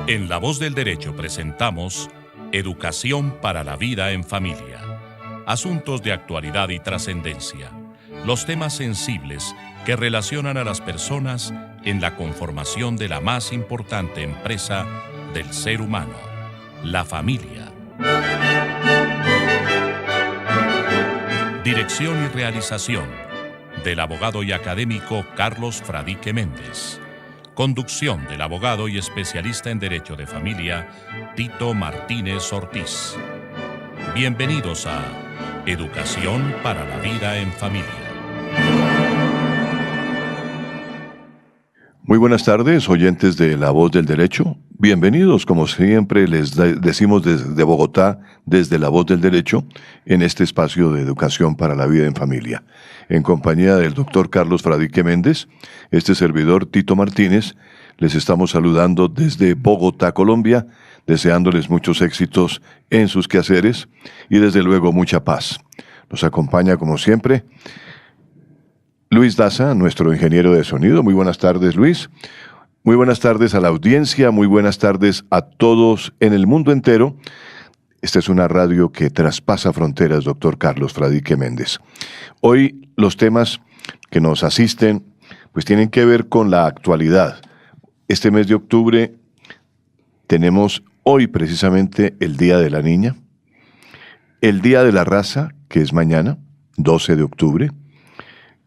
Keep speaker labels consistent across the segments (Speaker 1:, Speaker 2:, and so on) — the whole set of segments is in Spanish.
Speaker 1: En La Voz del Derecho presentamos Educación para la Vida en Familia. Asuntos de actualidad y trascendencia. Los temas sensibles que relacionan a las personas en la conformación de la más importante empresa del ser humano, la familia. Dirección y realización del abogado y académico Carlos Fradique Méndez. Conducción del abogado y especialista en Derecho de Familia, Tito Martínez Ortiz. Bienvenidos a Educación para la Vida en Familia.
Speaker 2: Muy buenas tardes, oyentes de La Voz del Derecho. Bienvenidos, como siempre les decimos desde Bogotá, desde La Voz del Derecho, en este espacio de Educación para la Vida en Familia. En compañía del doctor Carlos Fradique Méndez, este servidor Tito Martínez, les estamos saludando desde Bogotá, Colombia, deseándoles muchos éxitos en sus quehaceres y desde luego mucha paz. Nos acompaña, como siempre, Luis Daza, nuestro ingeniero de sonido. Muy buenas tardes, Luis. Muy buenas tardes a la audiencia, muy buenas tardes a todos en el mundo entero. Esta es una radio que traspasa fronteras, doctor Carlos Fradique Méndez. Hoy los temas que nos asisten pues tienen que ver con la actualidad. Este mes de octubre tenemos hoy precisamente el Día de la Niña, el Día de la Raza, que es mañana, 12 de octubre,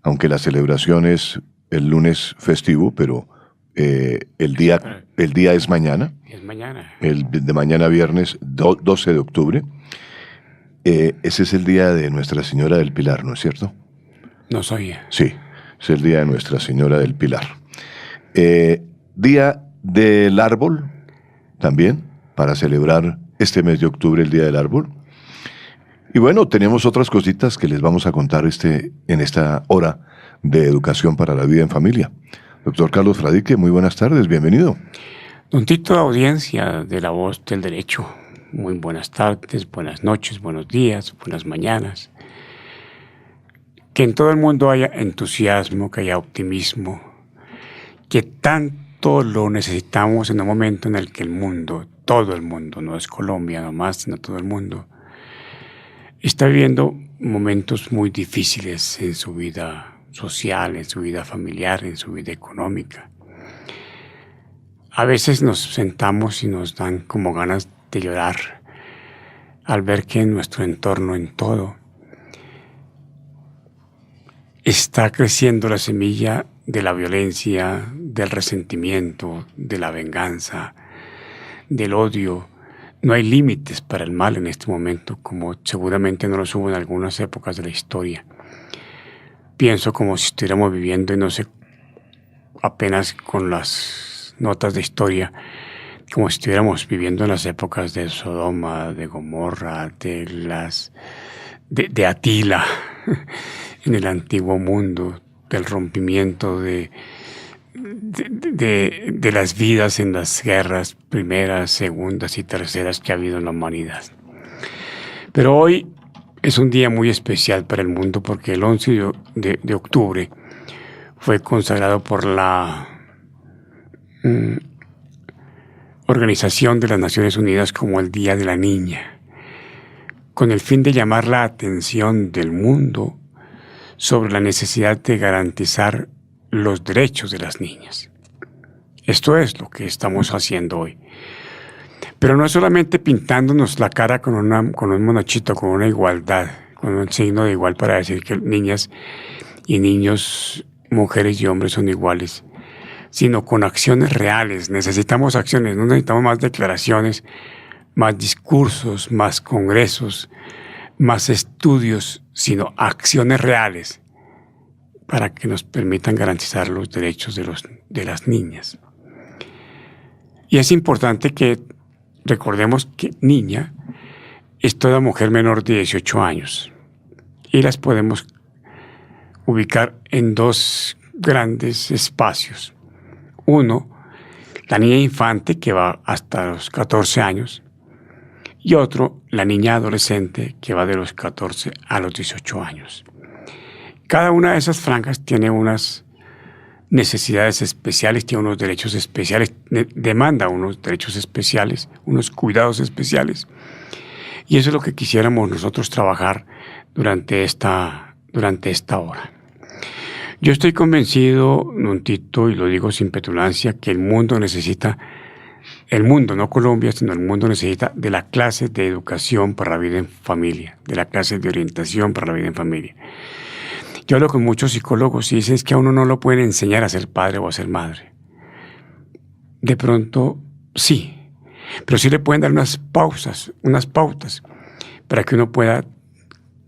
Speaker 2: aunque la celebración es el lunes festivo, pero el día es mañana.
Speaker 3: Es mañana.
Speaker 2: El de mañana viernes 12 de octubre. Ese es el día de Nuestra Señora del Pilar, ¿no es cierto?
Speaker 3: No sabía.
Speaker 2: Sí, es el día de Nuestra Señora del Pilar. Día del árbol, también, para celebrar este mes de octubre, el Día del Árbol. Y bueno, tenemos otras cositas que les vamos a contar en esta hora de Educación para la Vida en Familia. Doctor Carlos Fradique, muy buenas tardes, bienvenido.
Speaker 3: Don Tito, audiencia de La Voz del Derecho, muy buenas tardes, buenas noches, buenos días, buenas mañanas. Que en todo el mundo haya entusiasmo, que haya optimismo, que tanto lo necesitamos en un momento en el que el mundo, todo el mundo, no es Colombia nomás, sino todo el mundo, está viviendo momentos muy difíciles en su vida social, en su vida familiar, en su vida económica. A veces nos sentamos y nos dan como ganas de llorar al ver que en nuestro entorno, en todo, está creciendo la semilla de la violencia, del resentimiento, de la venganza, del odio. No hay límites para el mal en este momento, como seguramente no los hubo en algunas épocas de la historia. Pienso como si estuviéramos viviendo, y no sé, apenas con las notas de historia, como si estuviéramos viviendo en las épocas de Sodoma, de Gomorra, de Atila, en el antiguo mundo, del rompimiento de las vidas en las guerras primeras, segundas y terceras que ha habido en la humanidad. Pero hoy es un día muy especial para el mundo porque el 11 de octubre fue consagrado por la Organización de las Naciones Unidas como el Día de la Niña, con el fin de llamar la atención del mundo sobre la necesidad de garantizar los derechos de las niñas. Esto es lo que estamos haciendo hoy. Pero no es solamente pintándonos la cara con un monachito, con una igualdad, con un signo de igual para decir que niñas y niños, mujeres y hombres son iguales, sino con acciones reales. Necesitamos acciones, no necesitamos más declaraciones, más discursos, más congresos, más estudios, sino acciones reales para que nos permitan garantizar los derechos de las niñas. Y es importante que recordemos que niña es toda mujer menor de 18 años y las podemos ubicar en dos grandes espacios. Uno, la niña infante que va hasta los 14 años y otro, la niña adolescente que va de los 14 a los 18 años. Cada una de esas franjas tiene unas necesidades especiales, tiene unos derechos especiales, demanda unos derechos especiales, unos cuidados especiales. Y eso es lo que quisiéramos nosotros trabajar durante esta hora. Yo estoy convencido, Nuntito, y lo digo sin petulancia, que el mundo necesita, el mundo, no Colombia, sino el mundo necesita de la clase de educación para la vida en familia, de la clase de orientación para la vida en familia. Yo hablo con muchos psicólogos y dicen es que a uno no lo pueden enseñar a ser padre o a ser madre. De pronto, sí, pero sí le pueden dar unas pautas para que uno pueda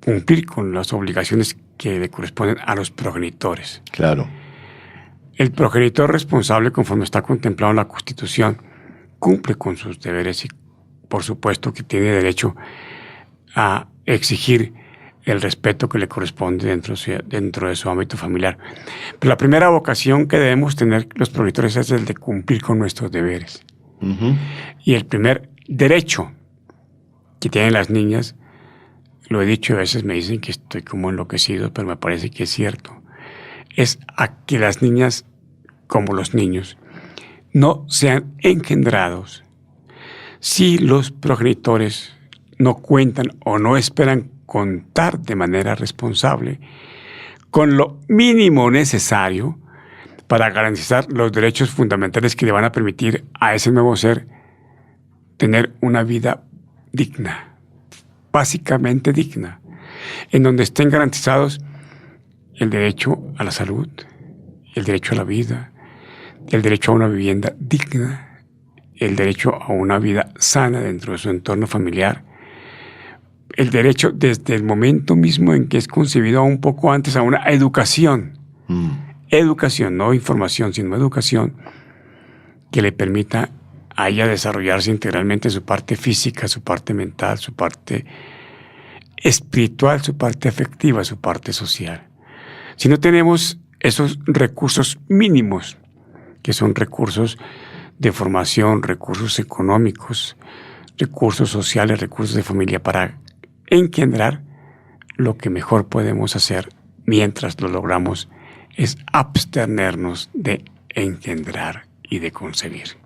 Speaker 3: cumplir con las obligaciones que le corresponden a los progenitores.
Speaker 2: Claro.
Speaker 3: El progenitor responsable, conforme está contemplado en la Constitución, cumple con sus deberes y, por supuesto, que tiene derecho a exigir el respeto que le corresponde dentro de su ámbito familiar. Pero la primera vocación que debemos tener los progenitores es el de cumplir con nuestros deberes. Y el primer derecho que tienen las niñas, lo he dicho y a veces me dicen que estoy como enloquecido, pero me parece que es cierto, es a que las niñas, como los niños, no sean engendrados si los progenitores no cuentan o no esperan contar de manera responsable con lo mínimo necesario para garantizar los derechos fundamentales que le van a permitir a ese nuevo ser tener una vida digna, básicamente digna, en donde estén garantizados el derecho a la salud, el derecho a la vida, el derecho a una vivienda digna, el derecho a una vida sana dentro de su entorno familiar, el derecho desde el momento mismo en que es concebido, un poco antes, a una educación. Educación, no información, sino educación que le permita a ella desarrollarse integralmente en su parte física, su parte mental, su parte espiritual, su parte afectiva, su parte social. Si no tenemos esos recursos mínimos, que son recursos de formación, recursos económicos, recursos sociales, recursos de familia, para engendrar, lo que mejor podemos hacer mientras lo logramos es abstenernos de engendrar y de concebir.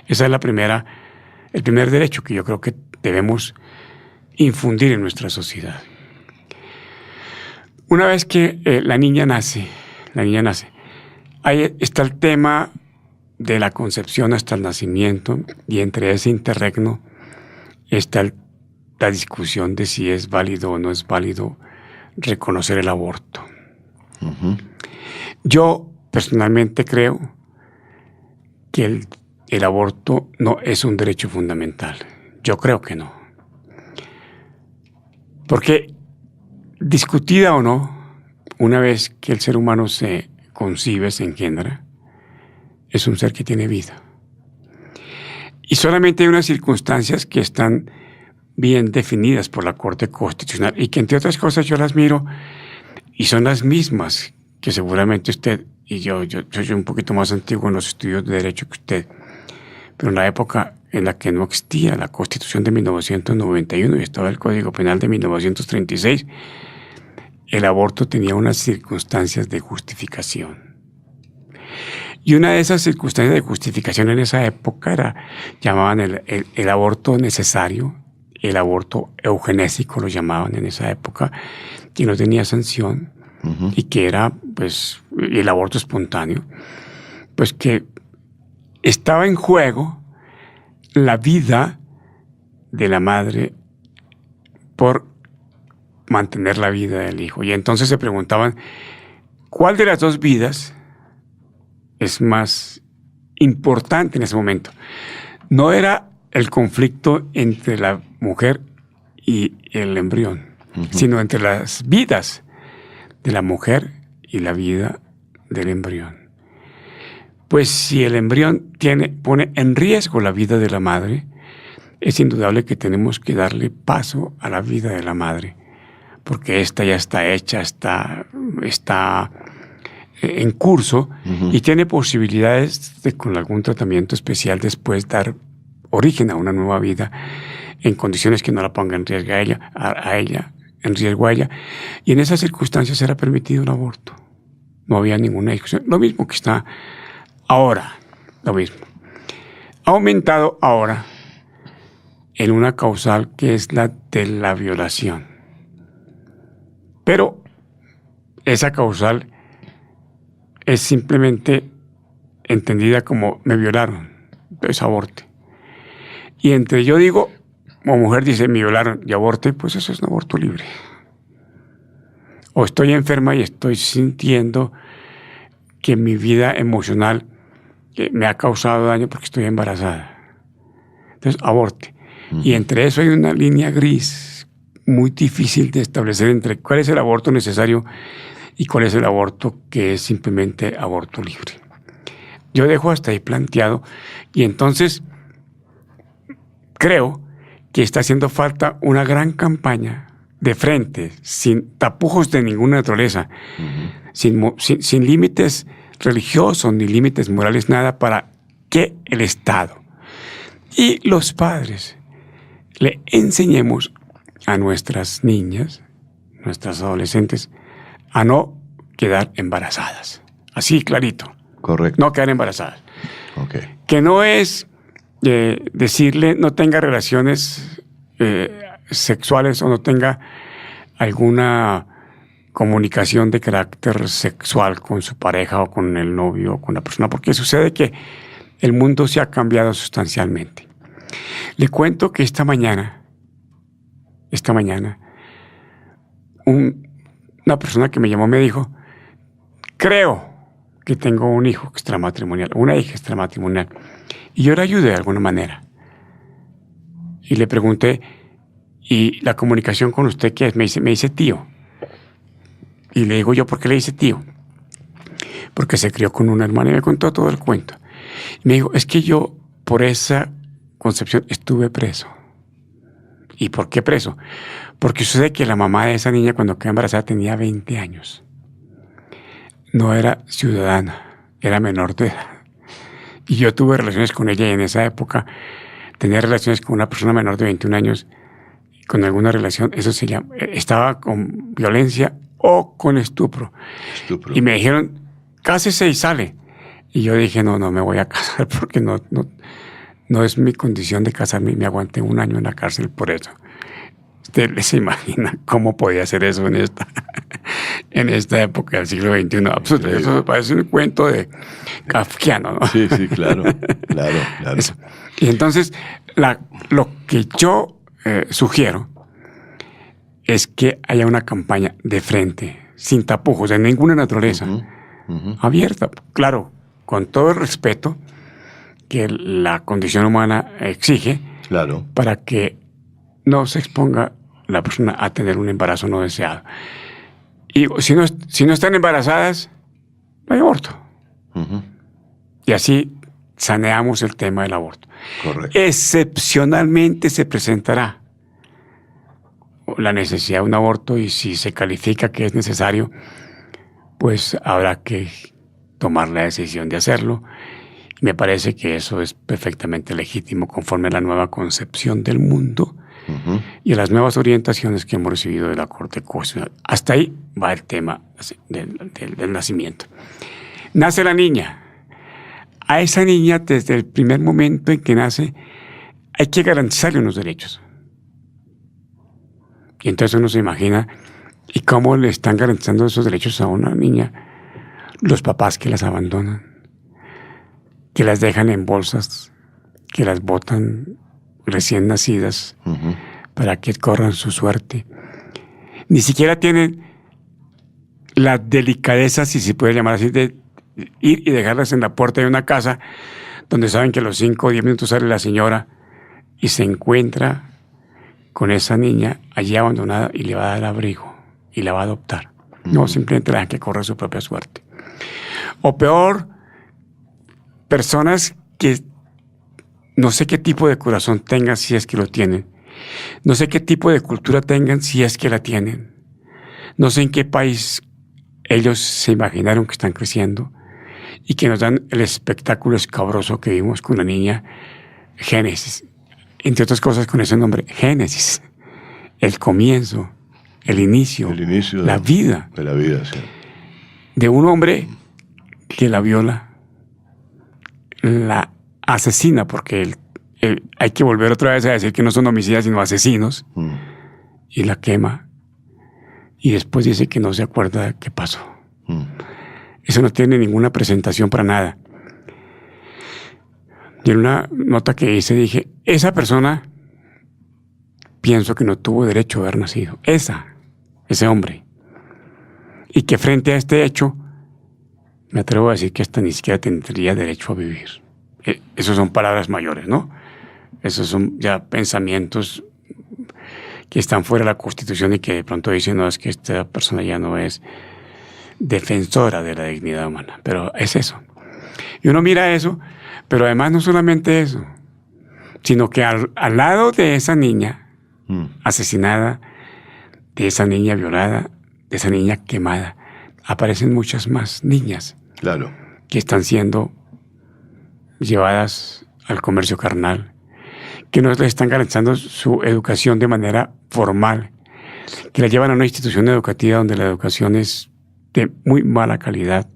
Speaker 3: Esa es el primer derecho que yo creo que debemos infundir en nuestra sociedad. Una vez que la niña nace, ahí está el tema de la concepción hasta el nacimiento, y entre ese interregno está la discusión de si es válido o no es válido reconocer el aborto. Yo personalmente creo que el aborto no es un derecho fundamental. Yo creo que no. Porque, discutida o no, una vez que el ser humano se concibe, se engendra, es un ser que tiene vida. Y solamente hay unas circunstancias que están bien definidas por la Corte Constitucional y que, entre otras cosas, yo las miro y son las mismas que seguramente usted y yo soy un poquito más antiguo en los estudios de derecho que usted, pero en la época en la que no existía la Constitución de 1991 y estaba el Código Penal de 1936, el aborto tenía unas circunstancias de justificación. Y una de esas circunstancias de justificación en esa época llamaban el aborto necesario, el aborto eugenésico lo llamaban en esa época, que no tenía sanción, y que era, pues, el aborto espontáneo, pues que estaba en juego la vida de la madre por mantener la vida del hijo. Y entonces se preguntaban, ¿cuál de las dos vidas es más importante en ese momento? No era el conflicto entre la mujer y el embrión, sino entre las vidas de la mujer y la vida del embrión. Pues si el embrión pone en riesgo la vida de la madre, es indudable que tenemos que darle paso a la vida de la madre, porque esta ya está hecha, está en curso y tiene posibilidades de, con algún tratamiento especial, después dar origen a una nueva vida en condiciones que no la pongan en riesgo a ella, y en esas circunstancias era permitido un aborto. no había ninguna discusión. Lo mismo que está ahora, lo mismo. Ha aumentado ahora en una causal que es la de la violación. Pero esa causal es simplemente entendida como me violaron, entonces aborte. Y entre yo digo, o mujer dice me violaron y aborte, pues eso es un aborto libre. O estoy enferma y estoy sintiendo que mi vida emocional me ha causado daño porque estoy embarazada. Entonces, aborte. Y entre eso hay una línea gris muy difícil de establecer entre cuál es el aborto necesario y cuál es el aborto que es simplemente aborto libre. Yo dejo hasta ahí planteado y entonces creo que está haciendo falta una gran campaña de frente, sin tapujos de ninguna naturaleza, sin límites religiosos ni límites morales, nada, para que el Estado y los padres le enseñemos a nuestras niñas, nuestras adolescentes, a no quedar embarazadas. Así, clarito.
Speaker 2: Correcto.
Speaker 3: No quedar embarazadas.
Speaker 2: Okay.
Speaker 3: Que no es decirle no tenga relaciones sexuales o no tenga alguna comunicación de carácter sexual con su pareja o con el novio o con la persona, porque sucede que el mundo se ha cambiado sustancialmente. Le cuento que esta mañana, una persona que me llamó me dijo, creo que tengo un hijo extramatrimonial, una hija extramatrimonial, y yo le ayudé de alguna manera. Y le pregunté, ¿y la comunicación con usted qué es? Me dice tío. Y le digo yo, ¿por qué le dice tío? Porque se crió con una hermana y me contó todo el cuento. Y me dijo, es que yo por esa concepción estuve preso. ¿Y por qué preso? Porque sucede que la mamá de esa niña cuando quedó embarazada tenía 20 años. No era ciudadana, era menor de edad. Y yo tuve relaciones con ella y en esa época tenía relaciones con una persona menor de 21 años con alguna relación, eso se llama, estaba con violencia o con estupro. Y me dijeron, cásese y sale. Y yo dije, no me voy a casar porque no es mi condición de casarme. Me aguanté 1 año en la cárcel por eso. ¿Usted se imagina cómo podía hacer eso en esta época del siglo XXI? Absolutamente. Eso parece un cuento de kafkiano, ¿no?
Speaker 2: Sí, claro.
Speaker 3: Eso. Y entonces, lo que yo sugiero es que haya una campaña de frente, sin tapujos, de ninguna naturaleza, abierta, claro, con todo el respeto que la condición humana exige,
Speaker 2: claro,
Speaker 3: para que no se exponga la persona a tener un embarazo no deseado. Y si no están embarazadas, no hay aborto. Y así saneamos el tema del aborto.
Speaker 2: Correcto.
Speaker 3: Excepcionalmente se presentará la necesidad de un aborto y si se califica que es necesario, pues habrá que tomar la decisión de hacerlo. Me parece que eso es perfectamente legítimo conforme a la nueva concepción del mundo y a las nuevas orientaciones que hemos recibido de la Corte Constitucional. Hasta ahí va el tema del nacimiento. Nace la niña. A esa niña, desde el primer momento en que nace, hay que garantizarle unos derechos. Y entonces uno se imagina, ¿y cómo le están garantizando esos derechos a una niña? Los papás que las abandonan, que las dejan en bolsas, que las botan recién nacidas para que corran su suerte. Ni siquiera tienen la delicadeza, si se puede llamar así, de ir y dejarlas en la puerta de una casa donde saben que a los 5 o 10 minutos sale la señora y se encuentra con esa niña allí abandonada y le va a dar abrigo y la va a adoptar. No, simplemente la dejan que corra su propia suerte. O peor, personas que no sé qué tipo de corazón tengan si es que lo tienen. No sé qué tipo de cultura tengan si es que la tienen. No sé en qué país ellos se imaginaron que están creciendo y que nos dan el espectáculo escabroso que vimos con la niña Génesis. Entre otras cosas con ese nombre, Génesis. El comienzo, el inicio
Speaker 2: la
Speaker 3: vida.
Speaker 2: De la vida, sí.
Speaker 3: de un hombre que la viola, la asesina, porque hay que volver otra vez a decir que no son homicidas, sino asesinos, y la quema, y después dice que no se acuerda qué pasó. Eso no tiene ninguna presentación para nada. Y en una nota que hice dije, esa persona pienso que no tuvo derecho a haber nacido. Ese hombre. Y que frente a este hecho, me atrevo a decir que hasta ni siquiera tendría derecho a vivir. Esas son palabras mayores, ¿no? Esos son ya pensamientos que están fuera de la Constitución y que de pronto dicen, no, es que esta persona ya no es defensora de la dignidad humana. Pero es eso. Y uno mira eso, pero además no solamente eso, sino que al lado de esa niña asesinada, de esa niña violada, de esa niña quemada, aparecen muchas más niñas.
Speaker 2: Claro.
Speaker 3: Que están siendo llevadas al comercio carnal, que no les están garantizando su educación de manera formal, que la llevan a una institución educativa donde la educación es de muy mala calidad,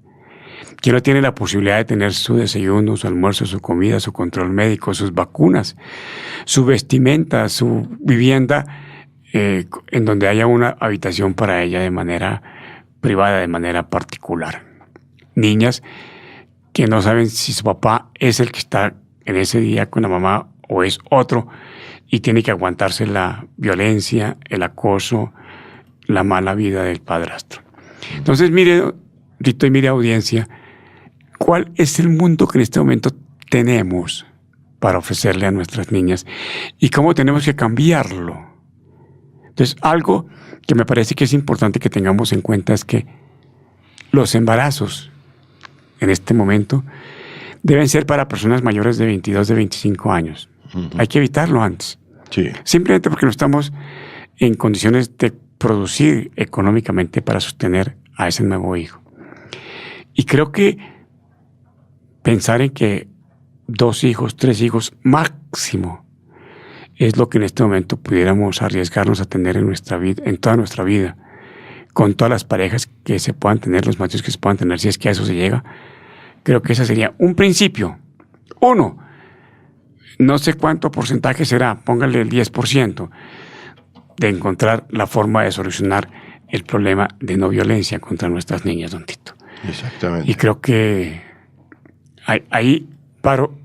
Speaker 3: que no tiene la posibilidad de tener su desayuno, su almuerzo, su comida, su control médico, sus vacunas, su vestimenta, su vivienda, en donde haya una habitación para ella de manera privada, de manera particular. Niñas que no saben si su papá es el que está en ese día con la mamá o es otro, y tiene que aguantarse la violencia, el acoso, la mala vida del padrastro. Entonces, mire, Rito, y mire, audiencia, ¿cuál es el mundo que en este momento tenemos para ofrecerle a nuestras niñas y cómo tenemos que cambiarlo? Entonces, algo que me parece que es importante que tengamos en cuenta es que los embarazos en este momento deben ser para personas mayores de 22, de 25 años. Hay que evitarlo antes.
Speaker 2: Sí.
Speaker 3: Simplemente porque no estamos en condiciones de producir económicamente para sostener a ese nuevo hijo. Y creo que pensar en que 2 hijos, 3 hijos máximo es lo que en este momento pudiéramos arriesgarnos a tener en nuestra vida, en toda nuestra vida, con todas las parejas que se puedan tener, los matrimonios que se puedan tener, si es que a eso se llega. Creo que ese sería un principio. 1, no sé cuánto porcentaje será, póngale el 10%, de encontrar la forma de solucionar el problema de no violencia contra nuestras niñas, don Tito.
Speaker 2: Exactamente.
Speaker 3: Y creo que ahí paro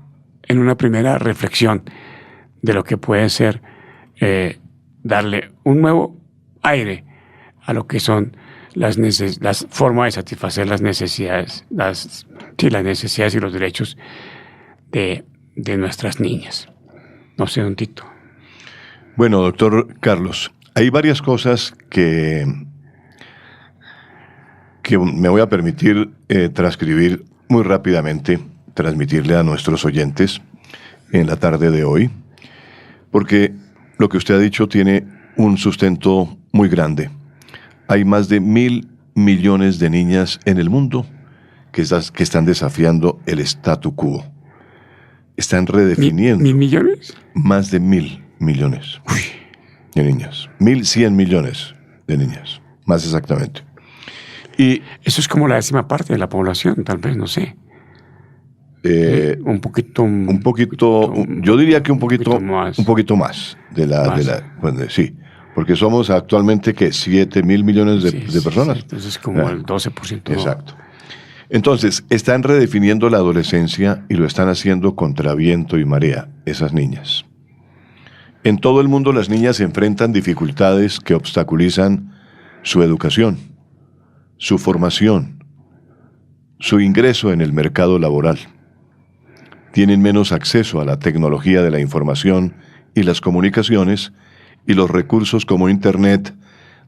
Speaker 3: en una primera reflexión de lo que puede ser darle un nuevo aire a lo que son las formas de satisfacer las necesidades, las necesidades y los derechos de nuestras niñas. No sé, don Tito.
Speaker 2: Bueno, doctor Carlos, hay varias cosas que me voy a permitir transcribir muy rápidamente, transmitirle a nuestros oyentes en la tarde de hoy, porque lo que usted ha dicho tiene un sustento muy grande. Hay más de 1.000 millones de niñas en el mundo que están desafiando el statu quo. Están redefiniendo.
Speaker 3: ¿1.000 millones?
Speaker 2: Más de 1.000 millones de niñas. 1.100 millones de niñas, más exactamente. Y
Speaker 3: eso es como la 10ª parte de la población, tal vez, no sé. Un poquito,
Speaker 2: yo diría que un poquito más
Speaker 3: más.
Speaker 2: sí, porque somos actualmente que 7.000 millones de personas.
Speaker 3: Sí, entonces como el 12%.
Speaker 2: Exacto. Entonces, están redefiniendo la adolescencia y lo están haciendo contra viento y marea, esas niñas. En todo el mundo las niñas enfrentan dificultades que obstaculizan su educación, su formación, su ingreso en el mercado laboral. Tienen menos acceso a la tecnología de la información y las comunicaciones y los recursos como Internet,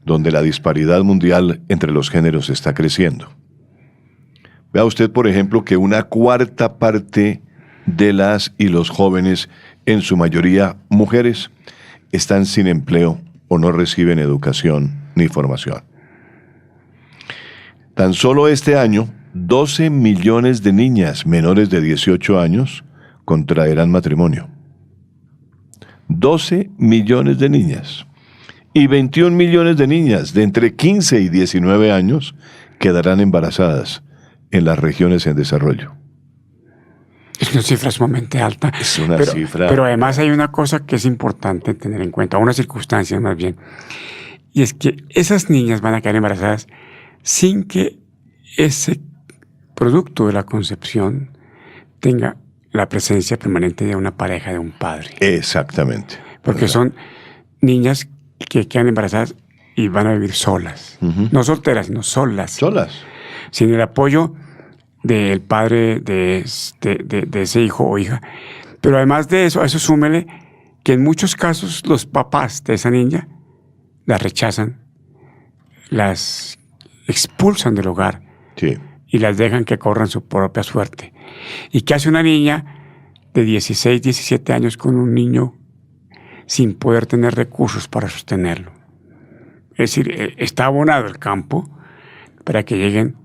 Speaker 2: donde la disparidad mundial entre los géneros está creciendo. Vea usted, por ejemplo, que 1/4 parte de las y los jóvenes, en su mayoría mujeres, están sin empleo o no reciben educación ni formación. Tan solo este año, 12 millones de niñas menores de 18 años contraerán matrimonio. 12 millones de niñas. Y 21 millones de niñas de entre 15 y 19 años quedarán embarazadas en las regiones en desarrollo.
Speaker 3: Es una cifra sumamente alta.
Speaker 2: Es una cifra.
Speaker 3: Pero además hay una cosa que es importante tener en cuenta, una circunstancia más bien, y es que esas niñas van a quedar embarazadas sin que ese producto de la concepción tenga la presencia permanente de una pareja, de un padre.
Speaker 2: Exactamente.
Speaker 3: Porque son niñas que quedan embarazadas y van a vivir solas. No solteras, sino solas.
Speaker 2: Solas.
Speaker 3: Sin el apoyo del padre de ese hijo o hija. Pero además de eso, a eso súmele que en muchos casos los papás de esa niña las rechazan, las expulsan del hogar.
Speaker 2: Sí.
Speaker 3: Y las dejan que corran su propia suerte. ¿Y qué hace una niña de 16, 17 años con un niño sin poder tener recursos para sostenerlo? Es decir, está abonado el campo para que lleguen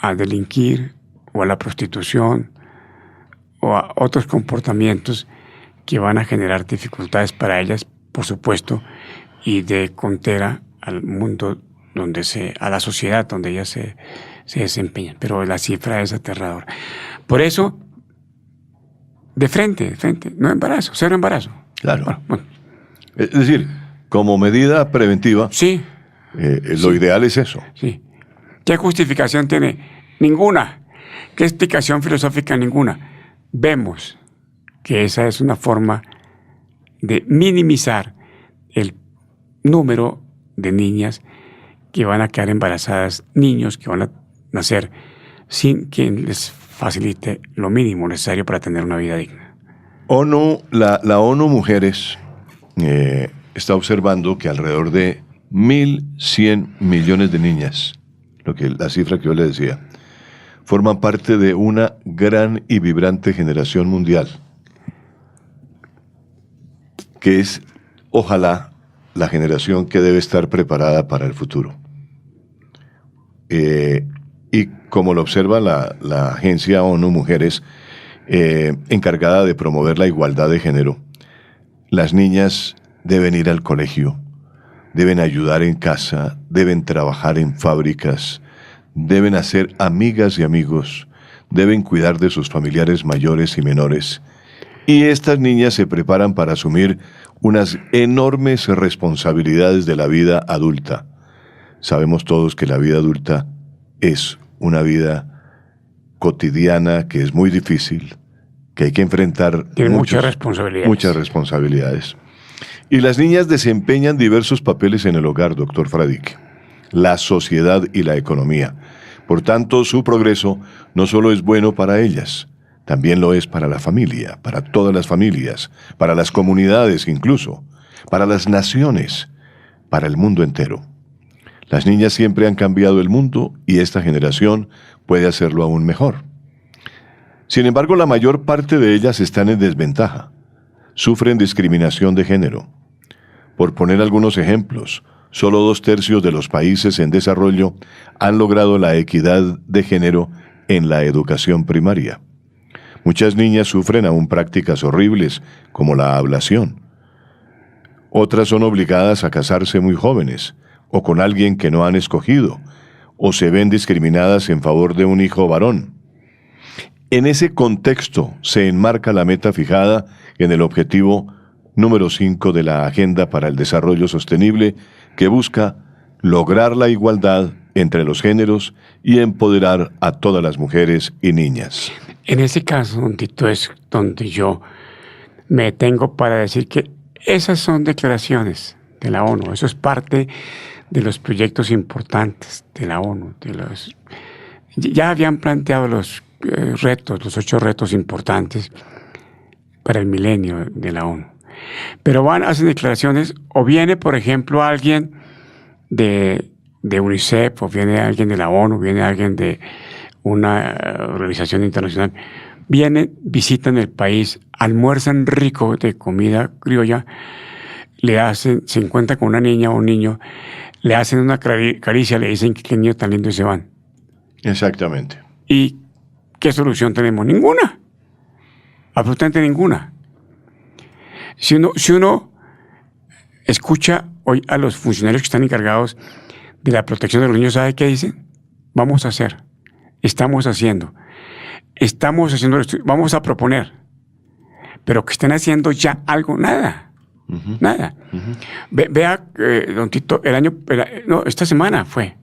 Speaker 3: a delinquir o a la prostitución o a otros comportamientos que van a generar dificultades para ellas, por supuesto, y de contera al mundo a la sociedad donde ellas se desempeñan. Pero la cifra es aterradora. Por eso, de frente, no embarazo, cero embarazo.
Speaker 2: Claro.
Speaker 3: Bueno.
Speaker 2: Es decir, como medida preventiva,
Speaker 3: sí,
Speaker 2: lo ideal es eso.
Speaker 3: Sí. ¿Qué justificación tiene? Ninguna. ¿Qué explicación filosófica? Ninguna. Vemos que esa es una forma de minimizar el número de niñas que van a quedar embarazadas, niños que van a nacer sin quien les facilite lo mínimo necesario para tener una vida digna.
Speaker 2: La ONU Mujeres está observando que alrededor de 1.100 millones de niñas, la cifra que yo le decía, forman parte de una gran y vibrante generación mundial, que es, ojalá, la generación que debe estar preparada para el futuro. Y como lo observa la agencia ONU Mujeres, encargada de promover la igualdad de género, las niñas deben ir al colegio, deben ayudar en casa, deben trabajar en fábricas, deben hacer amigas y amigos, deben cuidar de sus familiares mayores y menores. Y estas niñas se preparan para asumir unas enormes responsabilidades de la vida adulta. Sabemos todos que la vida adulta es una vida cotidiana que es muy difícil, que hay que enfrentar
Speaker 3: muchas responsabilidades.
Speaker 2: Y las niñas desempeñan diversos papeles en el hogar, doctor Fradique, la sociedad y la economía. Por tanto, su progreso no solo es bueno para ellas, también lo es para la familia, para todas las familias, para las comunidades incluso, para las naciones, para el mundo entero. Las niñas siempre han cambiado el mundo y esta generación puede hacerlo aún mejor. Sin embargo, la mayor parte de ellas están en desventaja. Sufren discriminación de género. Por poner algunos ejemplos, solo 2/3 de los países en desarrollo han logrado la equidad de género en la educación primaria. Muchas niñas sufren aún prácticas horribles, como la ablación. Otras son obligadas a casarse muy jóvenes, o con alguien que no han escogido, o se ven discriminadas en favor de un hijo varón. En ese contexto se enmarca la meta fijada en el objetivo número 5 de la Agenda para el Desarrollo Sostenible, que busca lograr la igualdad entre los géneros y empoderar a todas las mujeres y niñas.
Speaker 3: En ese caso, don Tito, es donde yo me detengo para decir que esas son declaraciones de la ONU, eso es parte de los proyectos importantes de la ONU. Ya habían planteado los 8 retos importantes para el milenio de la ONU. Pero hacen declaraciones, o viene, por ejemplo, alguien de UNICEF, o viene alguien de la ONU, viene alguien de una organización internacional, vienen, visitan el país, almuerzan rico de comida criolla, se encuentran con una niña o un niño, le hacen una caricia, le dicen que qué niño tan lindo y se van.
Speaker 2: Exactamente.
Speaker 3: ¿Y qué solución tenemos? Ninguna. Absolutamente ninguna. Si uno escucha hoy a los funcionarios que están encargados de la protección de los niños, ¿sabe qué dicen? vamos a hacer, estamos haciendo, vamos a proponer, pero que estén haciendo ya algo, nada, nada. Vea, don Tito, esta semana fue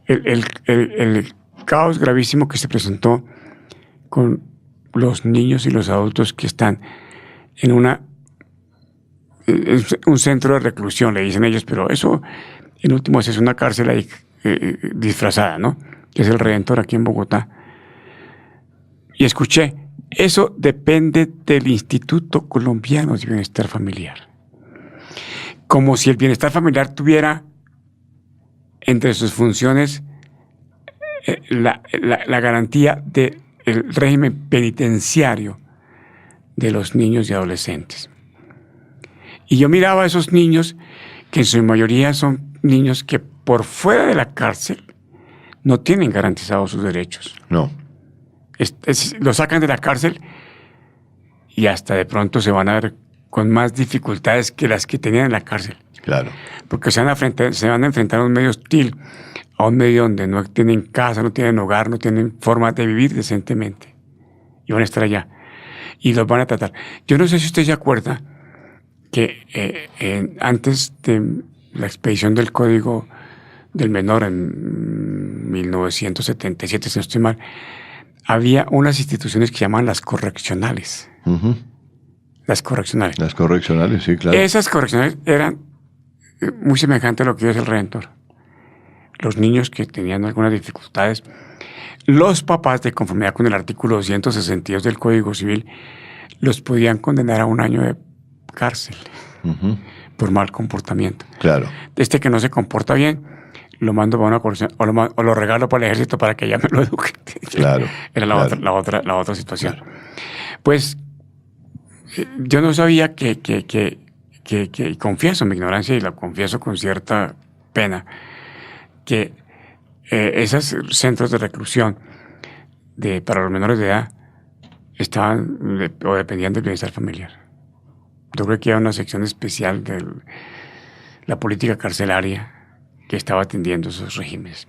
Speaker 3: el caos gravísimo que se presentó con los niños y los adultos que están en un centro de reclusión, le dicen ellos, pero eso en último es una cárcel ahí disfrazada, ¿no? Que es el Redentor aquí en Bogotá. Y escuché, eso depende del Instituto Colombiano de Bienestar Familiar. Como si el bienestar familiar tuviera entre sus funciones la garantía del régimen penitenciario de los niños y adolescentes. Y yo miraba a esos niños, que en su mayoría son niños que por fuera de la cárcel no tienen garantizados sus derechos.
Speaker 2: No.
Speaker 3: Los sacan de la cárcel y hasta de pronto se van a ver con más dificultades que las que tenían en la cárcel.
Speaker 2: Claro.
Speaker 3: Porque se van a enfrentar a un medio hostil, a un medio donde no tienen casa, no tienen hogar, no tienen forma de vivir decentemente. Y van a estar allá. Y los van a tratar. Yo no sé si usted se acuerda que antes de la expedición del Código del Menor en 1977, si no estoy mal, había unas instituciones que se llaman las correccionales. Las correccionales.
Speaker 2: Las correccionales, sí, claro.
Speaker 3: Esas correccionales eran muy semejantes a lo que es el Redentor. Los niños que tenían algunas dificultades, los papás, de conformidad con el artículo 262 del Código Civil, los podían condenar a 1 año de cárcel por mal comportamiento.
Speaker 2: Claro.
Speaker 3: Este que no se comporta bien, lo mando para una corrección o lo regalo para el ejército para que ya me lo eduque.
Speaker 2: Claro.
Speaker 3: Era la otra situación. Claro. Pues yo no sabía que confieso mi ignorancia y la confieso con cierta pena, que esos centros de reclusión para los menores de edad estaban o dependían del bienestar familiar. Yo creo que había una sección especial de la política carcelaria que estaba atendiendo esos regímenes.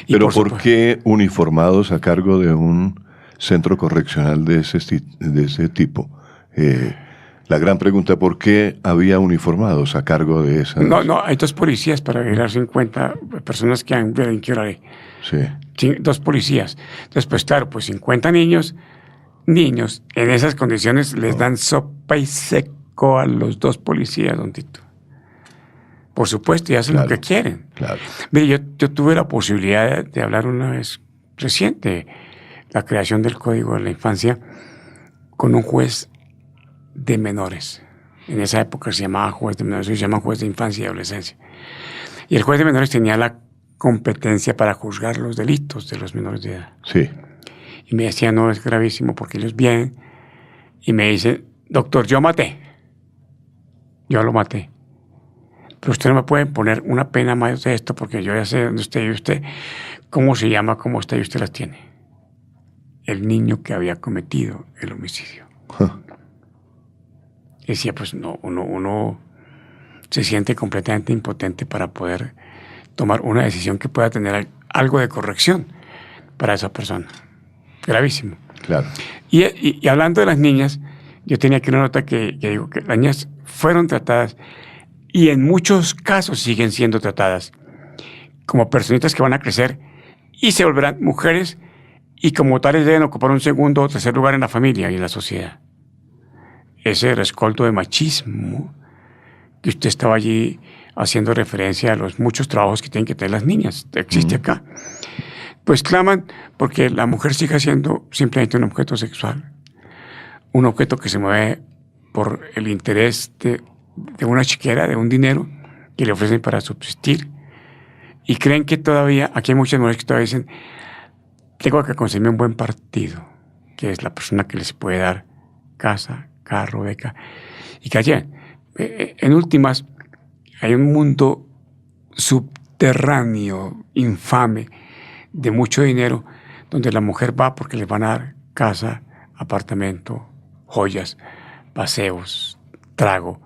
Speaker 2: Pero ¿por qué uniformados a cargo de un centro correccional de ese tipo? La gran pregunta, ¿por qué había uniformados a cargo de esas?
Speaker 3: No, hay 2 policías para vigilar 50 personas que han delinquido la ley.
Speaker 2: Sí.
Speaker 3: 2 policías. Entonces, pues claro, pues 50 niños en esas condiciones les dan sopa y seco a los 2 policías, don Tito. Por supuesto, y hacen lo que quieren.
Speaker 2: Claro.
Speaker 3: Mire, yo tuve la posibilidad de hablar una vez reciente, la creación del Código de la Infancia, con un juez de menores. En esa época se llamaba juez de menores, hoy se llama juez de infancia y adolescencia. Y el juez de menores tenía la competencia para juzgar los delitos de los menores de edad.
Speaker 2: Sí.
Speaker 3: Y me decía, no, es gravísimo, porque ellos vienen y me dicen, doctor, yo lo maté. Pero usted no me puede poner una pena más de esto, porque yo ya sé dónde usted y usted, cómo se llama, cómo está y usted las tiene. El niño que había cometido el homicidio. Decía, pues no, uno se siente completamente impotente para poder tomar una decisión que pueda tener algo de corrección para esa persona. Gravísimo.
Speaker 2: Claro.
Speaker 3: Y hablando de las niñas, yo tenía aquí una nota que digo que las niñas fueron tratadas y en muchos casos siguen siendo tratadas como personitas que van a crecer y se volverán mujeres y como tales deben ocupar un segundo o tercer lugar en la familia y en la sociedad. Ese rescoldo de machismo que usted estaba allí haciendo referencia a los muchos trabajos que tienen que tener las niñas, existe acá. Pues claman porque la mujer siga siendo simplemente un objeto sexual, un objeto que se mueve por el interés de una chiquera, de un dinero que le ofrecen para subsistir, y creen que todavía, aquí hay muchas mujeres que todavía dicen, tengo que conseguirme un buen partido, que es la persona que les puede dar casa, carro, beca, y que allá, en últimas, hay un mundo subterráneo, infame, de mucho dinero, donde la mujer va porque les van a dar casa, apartamento, joyas, paseos, trago,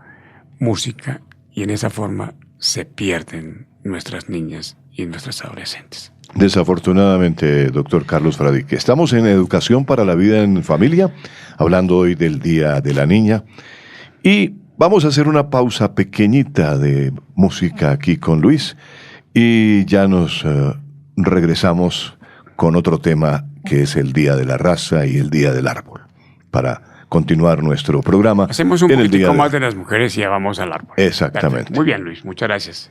Speaker 3: música, y en esa forma se pierden nuestras niñas y nuestras adolescentes.
Speaker 2: Desafortunadamente, doctor Carlos Fradique. Estamos en Educación para la Vida en Familia, hablando hoy del Día de la Niña. Y vamos a hacer una pausa pequeñita de música aquí con Luis. Y ya nos regresamos con otro tema que es el Día de la Raza y el Día del Árbol, para continuar nuestro programa.
Speaker 3: Hacemos un poquitico más de las mujeres y ya vamos al árbol.
Speaker 2: Exactamente.
Speaker 3: Perfecto. Muy bien, Luis. Muchas gracias.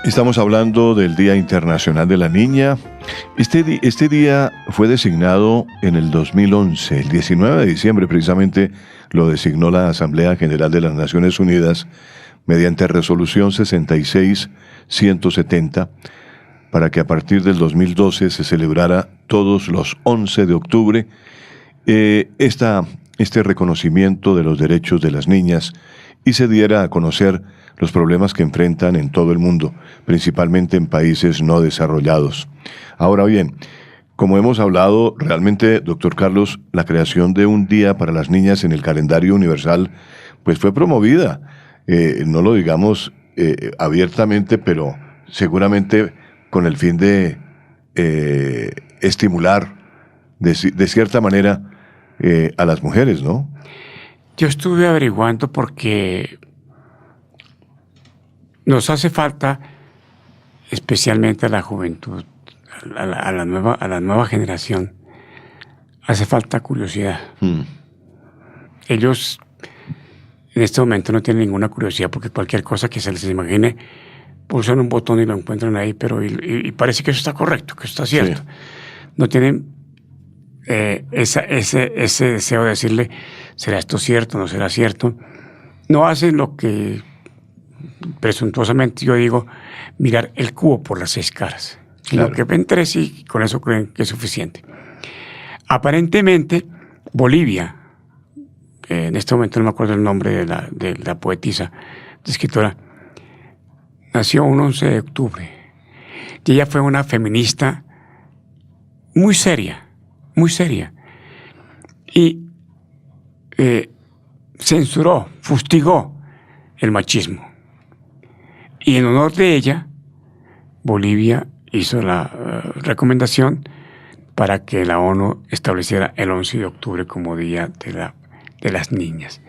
Speaker 2: Estamos hablando del Día Internacional de la Niña. Este día fue designado en el 2011, el 19 de diciembre precisamente lo designó la Asamblea General de las Naciones Unidas mediante resolución 66-170 para que a partir del 2012 se celebrara todos los 11 de octubre este reconocimiento de los derechos de las niñas y se diera a conocer los problemas que enfrentan en todo el mundo, principalmente en países no desarrollados. Ahora bien, como hemos hablado, realmente, doctor Carlos, la creación de un día para las niñas en el calendario universal, pues fue promovida, no lo digamos abiertamente, pero seguramente con el fin de estimular de cierta manera a las mujeres, ¿no?
Speaker 3: Yo estuve averiguando porque nos hace falta, especialmente a la juventud, a la nueva generación, hace falta curiosidad. Ellos en este momento no tienen ninguna curiosidad porque cualquier cosa que se les imagine, pulsan un botón y lo encuentran ahí, pero y parece que eso está correcto, que eso está cierto. Sí. No tienen ese deseo de decirle, ¿será esto cierto? ¿No será cierto? No hacen lo que presuntuosamente yo digo, mirar el cubo por las 6 caras. Claro. Lo que ven 3 y con eso creen que es suficiente. Aparentemente, Bolivia, en este momento no me acuerdo el nombre de la poetisa, de escritora, nació un 11 de octubre. Y ella fue una feminista muy seria, muy seria. Y censuró, fustigó el machismo. Y en honor de ella, Bolivia hizo la recomendación para que la ONU estableciera el 11 de octubre como Día de las Niñas.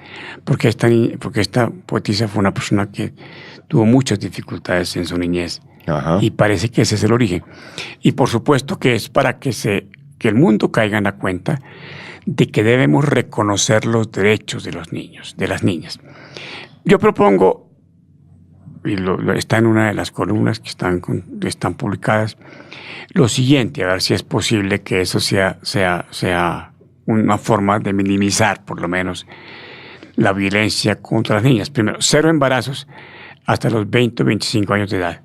Speaker 3: Porque esta poetisa fue una persona que tuvo muchas dificultades en su niñez. Ajá. Y parece que ese es el origen. Y por supuesto que es para que el mundo caiga en la cuenta de que debemos reconocer los derechos de los niños, de las niñas. Yo propongo, y está en una de las columnas que están publicadas, lo siguiente, a ver si es posible que eso sea una forma de minimizar, por lo menos, la violencia contra las niñas. Primero, 0 embarazos hasta los 20 o 25 años de edad.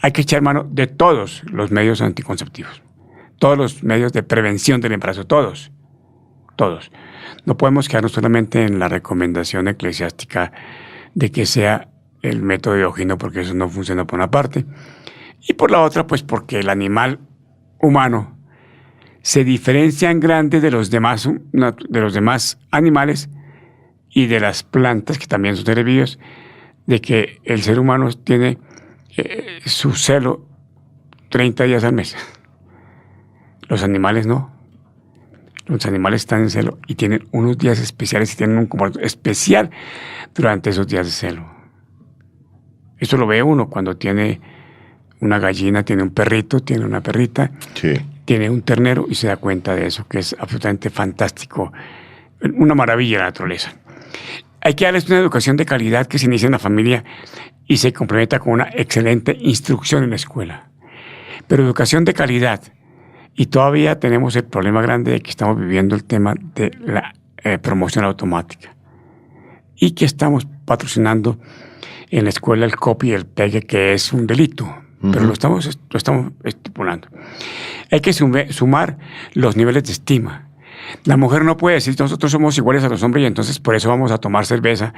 Speaker 3: Hay que echar mano de todos los medios anticonceptivos, todos los medios de prevención del embarazo, todos. No podemos quedarnos solamente en la recomendación eclesiástica de que sea el método biogénico, porque eso no funciona por una parte, y por la otra, pues porque el animal humano se diferencia en grande de los demás animales y de las plantas, que también son seres vivos, de que el ser humano tiene su celo 30 días al mes. Los animales no. Los animales están en celo y tienen unos días especiales y tienen un comportamiento especial durante esos días de celo. Eso lo ve uno cuando tiene una gallina, tiene un perrito, tiene una perrita,
Speaker 2: Sí.
Speaker 3: tiene un ternero y se da cuenta de eso, que es absolutamente fantástico, una maravilla de la naturaleza. Hay que darles una educación de calidad que se inicia en la familia y se complementa con una excelente instrucción en la escuela. Pero educación de calidad. Y todavía tenemos el problema grande de que estamos viviendo el tema de la promoción automática. Y que estamos patrocinando en la escuela el copy y el pegue, que es un delito. Pero lo estamos estipulando. Hay que sumar los niveles de estima. La mujer no puede decir nosotros somos iguales a los hombres y entonces por eso vamos a tomar cerveza,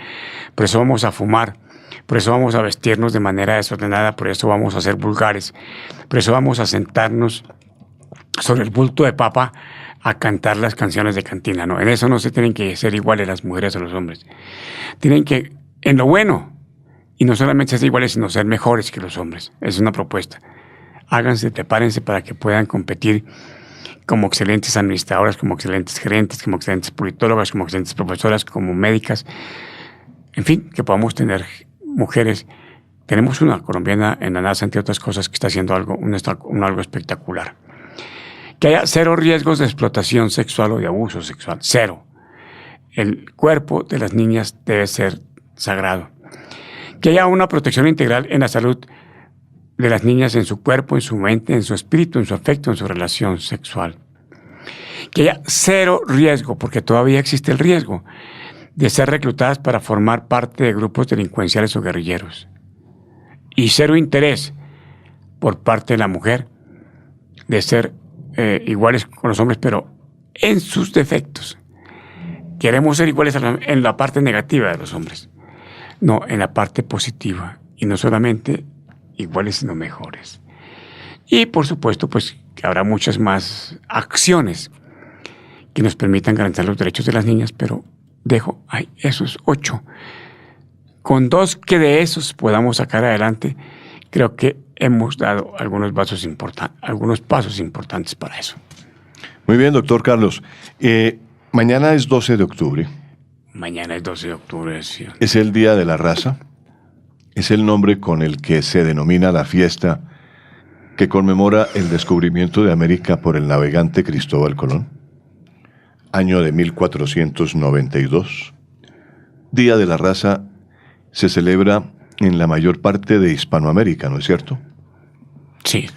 Speaker 3: por eso vamos a fumar, por eso vamos a vestirnos de manera desordenada, por eso vamos a ser vulgares, por eso vamos a sentarnos sobre el bulto de papa a cantar las canciones de cantina. No, en eso no se tienen que ser iguales las mujeres a los hombres. Tienen que, en lo bueno, y no solamente ser iguales, sino ser mejores que los hombres. Es una propuesta. Háganse, prepárense para que puedan competir como excelentes administradoras, como excelentes gerentes, como excelentes politólogas, como excelentes profesoras, como médicas. En fin, que podamos tener mujeres. Tenemos una colombiana en la NASA, entre otras cosas, que está haciendo algo espectacular. Que haya cero riesgos de explotación sexual o de abuso sexual. Cero. El cuerpo de las niñas debe ser sagrado. Que haya una protección integral en la salud de las niñas, en su cuerpo, en su mente, en su espíritu, en su afecto, en su relación sexual. Que haya cero riesgo, porque todavía existe el riesgo de ser reclutadas para formar parte de grupos delincuenciales o guerrilleros. Y cero interés por parte de la mujer de ser iguales con los hombres, pero en sus defectos. Queremos ser iguales en la parte negativa de los hombres, no en la parte positiva. Y no solamente iguales, sino mejores. Y por supuesto, pues que habrá muchas más acciones que nos permitan garantizar los derechos de las niñas, pero dejo ahí esos 8. Con 2 que de esos podamos sacar adelante, creo que hemos dado algunos pasos importantes para eso.
Speaker 2: Muy bien, doctor Carlos. Mañana es 12 de octubre.
Speaker 3: Mañana es 12 de octubre, sí.
Speaker 2: Es el Día de la Raza. Es el nombre con el que se denomina la fiesta que conmemora el descubrimiento de América por el navegante Cristóbal Colón. Año de 1492. Día de la Raza se celebra en la mayor parte de Hispanoamérica, ¿no es cierto?
Speaker 3: Sí.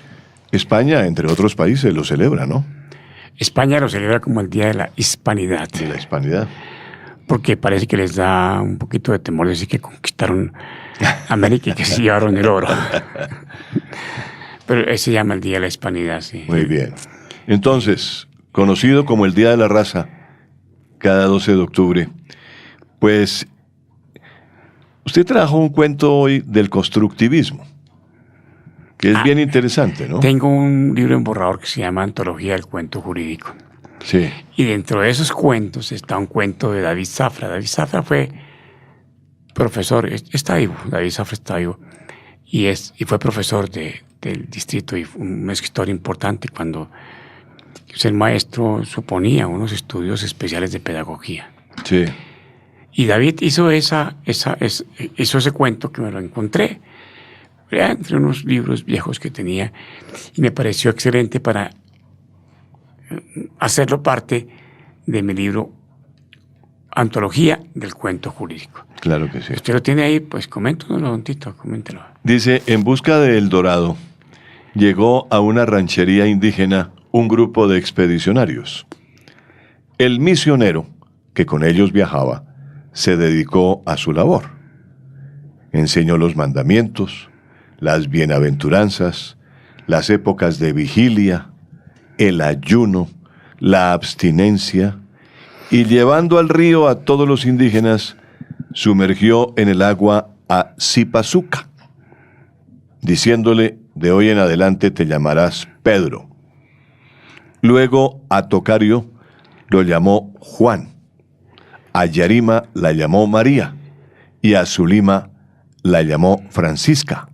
Speaker 2: España, entre otros países, lo celebra, ¿no?
Speaker 3: España lo celebra como el Día de la Hispanidad.
Speaker 2: De la Hispanidad.
Speaker 3: Porque parece que les da un poquito de temor decir que conquistaron América y que se llevaron el oro. Pero ese se llama el Día de la Hispanidad, sí.
Speaker 2: Muy bien. Entonces, conocido como el Día de la Raza, cada 12 de octubre, pues usted trajo un cuento hoy del constructivismo, que es bien interesante, ¿no?
Speaker 3: Tengo un libro en borrador que se llama Antología del Cuento Jurídico.
Speaker 2: Sí.
Speaker 3: Y dentro de esos cuentos está un cuento de David Zafra. David Zafra fue profesor, está vivo, David Zafra está vivo, y fue profesor del distrito y un escritor importante cuando ser maestro suponía unos estudios especiales de pedagogía.
Speaker 2: Sí.
Speaker 3: Y David hizo ese cuento que me lo encontré entre unos libros viejos que tenía y me pareció excelente para hacerlo parte de mi libro Antología del Cuento Jurídico.
Speaker 2: Claro que sí.
Speaker 3: Usted lo tiene ahí, pues coméntelo, don Tito, coméntelo.
Speaker 2: Dice, en busca de El Dorado, llegó a una ranchería indígena un grupo de expedicionarios. El misionero, que con ellos viajaba, se dedicó a su labor. Enseñó los mandamientos, las bienaventuranzas, las épocas de vigilia, el ayuno, la abstinencia, y llevando al río a todos los indígenas, sumergió en el agua a Zipazuca, diciéndole, de hoy en adelante te llamarás Pedro. Luego a Tocario lo llamó Juan, a Yarima la llamó María, y a Zulima la llamó Francisca.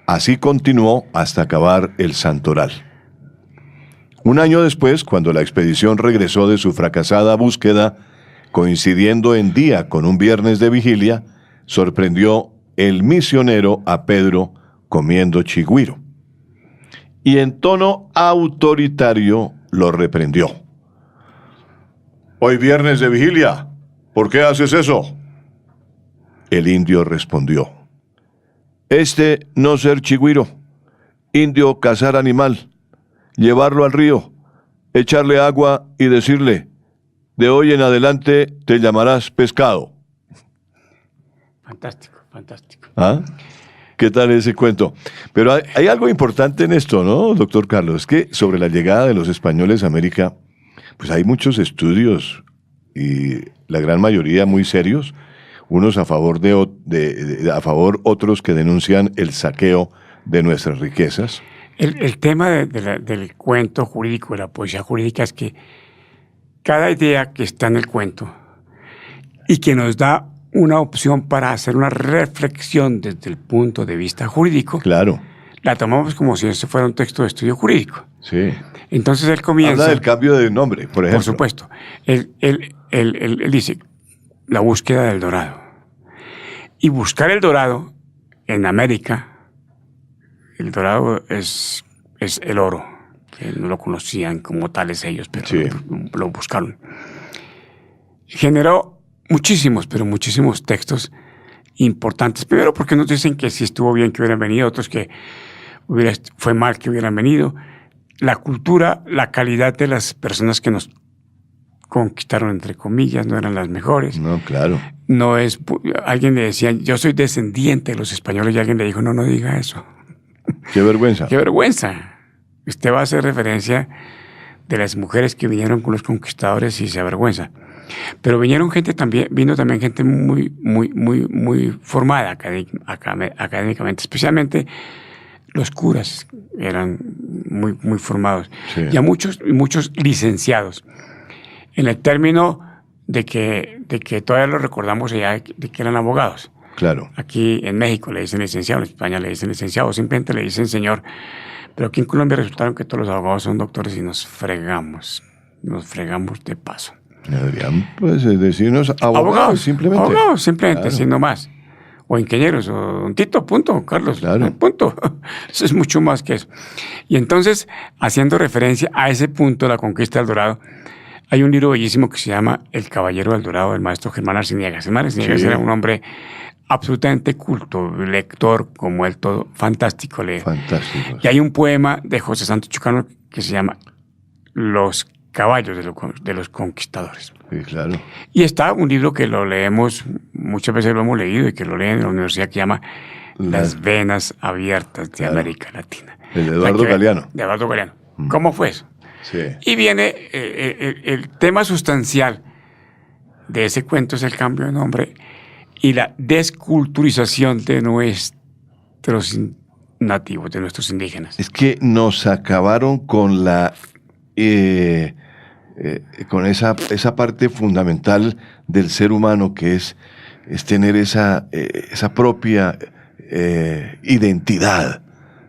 Speaker 2: Así continuó hasta acabar el santoral. Un año después, cuando la expedición regresó de su fracasada búsqueda, coincidiendo en día con un viernes de vigilia, sorprendió el misionero a Pedro comiendo chigüiro. Y en tono autoritario lo reprendió. Hoy viernes de vigilia, ¿por qué haces eso? El indio respondió. No ser chigüiro, indio cazar animal, llevarlo al río, echarle agua y decirle, de hoy en adelante te llamarás pescado.
Speaker 3: Fantástico, fantástico.
Speaker 2: ¿Ah? ¿Qué tal ese cuento? Pero hay algo importante en esto, ¿no, doctor Carlos? Es que sobre la llegada de los españoles a América, pues hay muchos estudios y la gran mayoría muy serios, unos a favor a favor, otros que denuncian el saqueo de nuestras riquezas.
Speaker 3: El tema del cuento jurídico, de la poesía jurídica, es que cada idea que está en el cuento y que nos da una opción para hacer una reflexión desde el punto de vista jurídico,
Speaker 2: claro,
Speaker 3: la tomamos como si eso fuera un texto de estudio jurídico.
Speaker 2: Sí.
Speaker 3: Entonces él comienza...
Speaker 2: Habla del cambio de nombre, por ejemplo.
Speaker 3: Por supuesto. Él dice, la búsqueda del dorado. Y buscar el dorado en América, el dorado es el oro, que no lo conocían como tales ellos, pero
Speaker 2: sí,
Speaker 3: lo buscaron. Generó muchísimos textos importantes. Primero porque nos dicen que si estuvo bien que hubieran venido, otros que fue mal que hubieran venido. La cultura, la calidad de las personas que nos conquistaron, entre comillas, no eran las mejores.
Speaker 2: No, claro.
Speaker 3: No es... Alguien le decía, yo soy descendiente de los españoles, y alguien le dijo, no diga eso.
Speaker 2: Qué vergüenza.
Speaker 3: Qué vergüenza. Usted va a hacer referencia de las mujeres que vinieron con los conquistadores y se avergüenza. Pero vino también gente muy formada académicamente, especialmente los curas eran muy formados. Sí. Y a muchos licenciados. En el término de que todavía lo recordamos allá, de que eran abogados.
Speaker 2: Claro.
Speaker 3: Aquí en México le dicen licenciado, en España le dicen licenciado, simplemente le dicen señor. Pero aquí en Colombia resultaron que todos los abogados son doctores y nos fregamos de paso.
Speaker 2: Deberían, pues, decirnos abogados simplemente.
Speaker 3: Abogados, simplemente,
Speaker 2: claro,
Speaker 3: así nomás. O ingenieros, o un tito, punto, Carlos.
Speaker 2: Claro.
Speaker 3: Punto. Eso es mucho más que eso. Y entonces, haciendo referencia a ese punto, la conquista del Dorado, hay un libro bellísimo que se llama El Caballero del Dorado, del maestro Germán Arciniegas. Germán Arciniegas era un hombre absolutamente culto, lector como él todo, fantástico leer.
Speaker 2: Fantástico.
Speaker 3: Y hay un poema de José Santos Chucano que se llama Los caballos de los conquistadores.
Speaker 2: Sí, claro.
Speaker 3: Y está un libro que lo leemos, muchas veces lo hemos leído y que lo leen en la universidad, que llama Las venas abiertas de América Latina.
Speaker 2: El de Eduardo Galeano.
Speaker 3: De Eduardo Galeano. ¿Cómo fue eso?
Speaker 2: Sí.
Speaker 3: Y viene el tema sustancial de ese cuento, es el cambio de nombre y la desculturización de nuestros nativos, de nuestros indígenas.
Speaker 2: Es que nos acabaron con con esa parte fundamental del ser humano, que es tener esa propia identidad,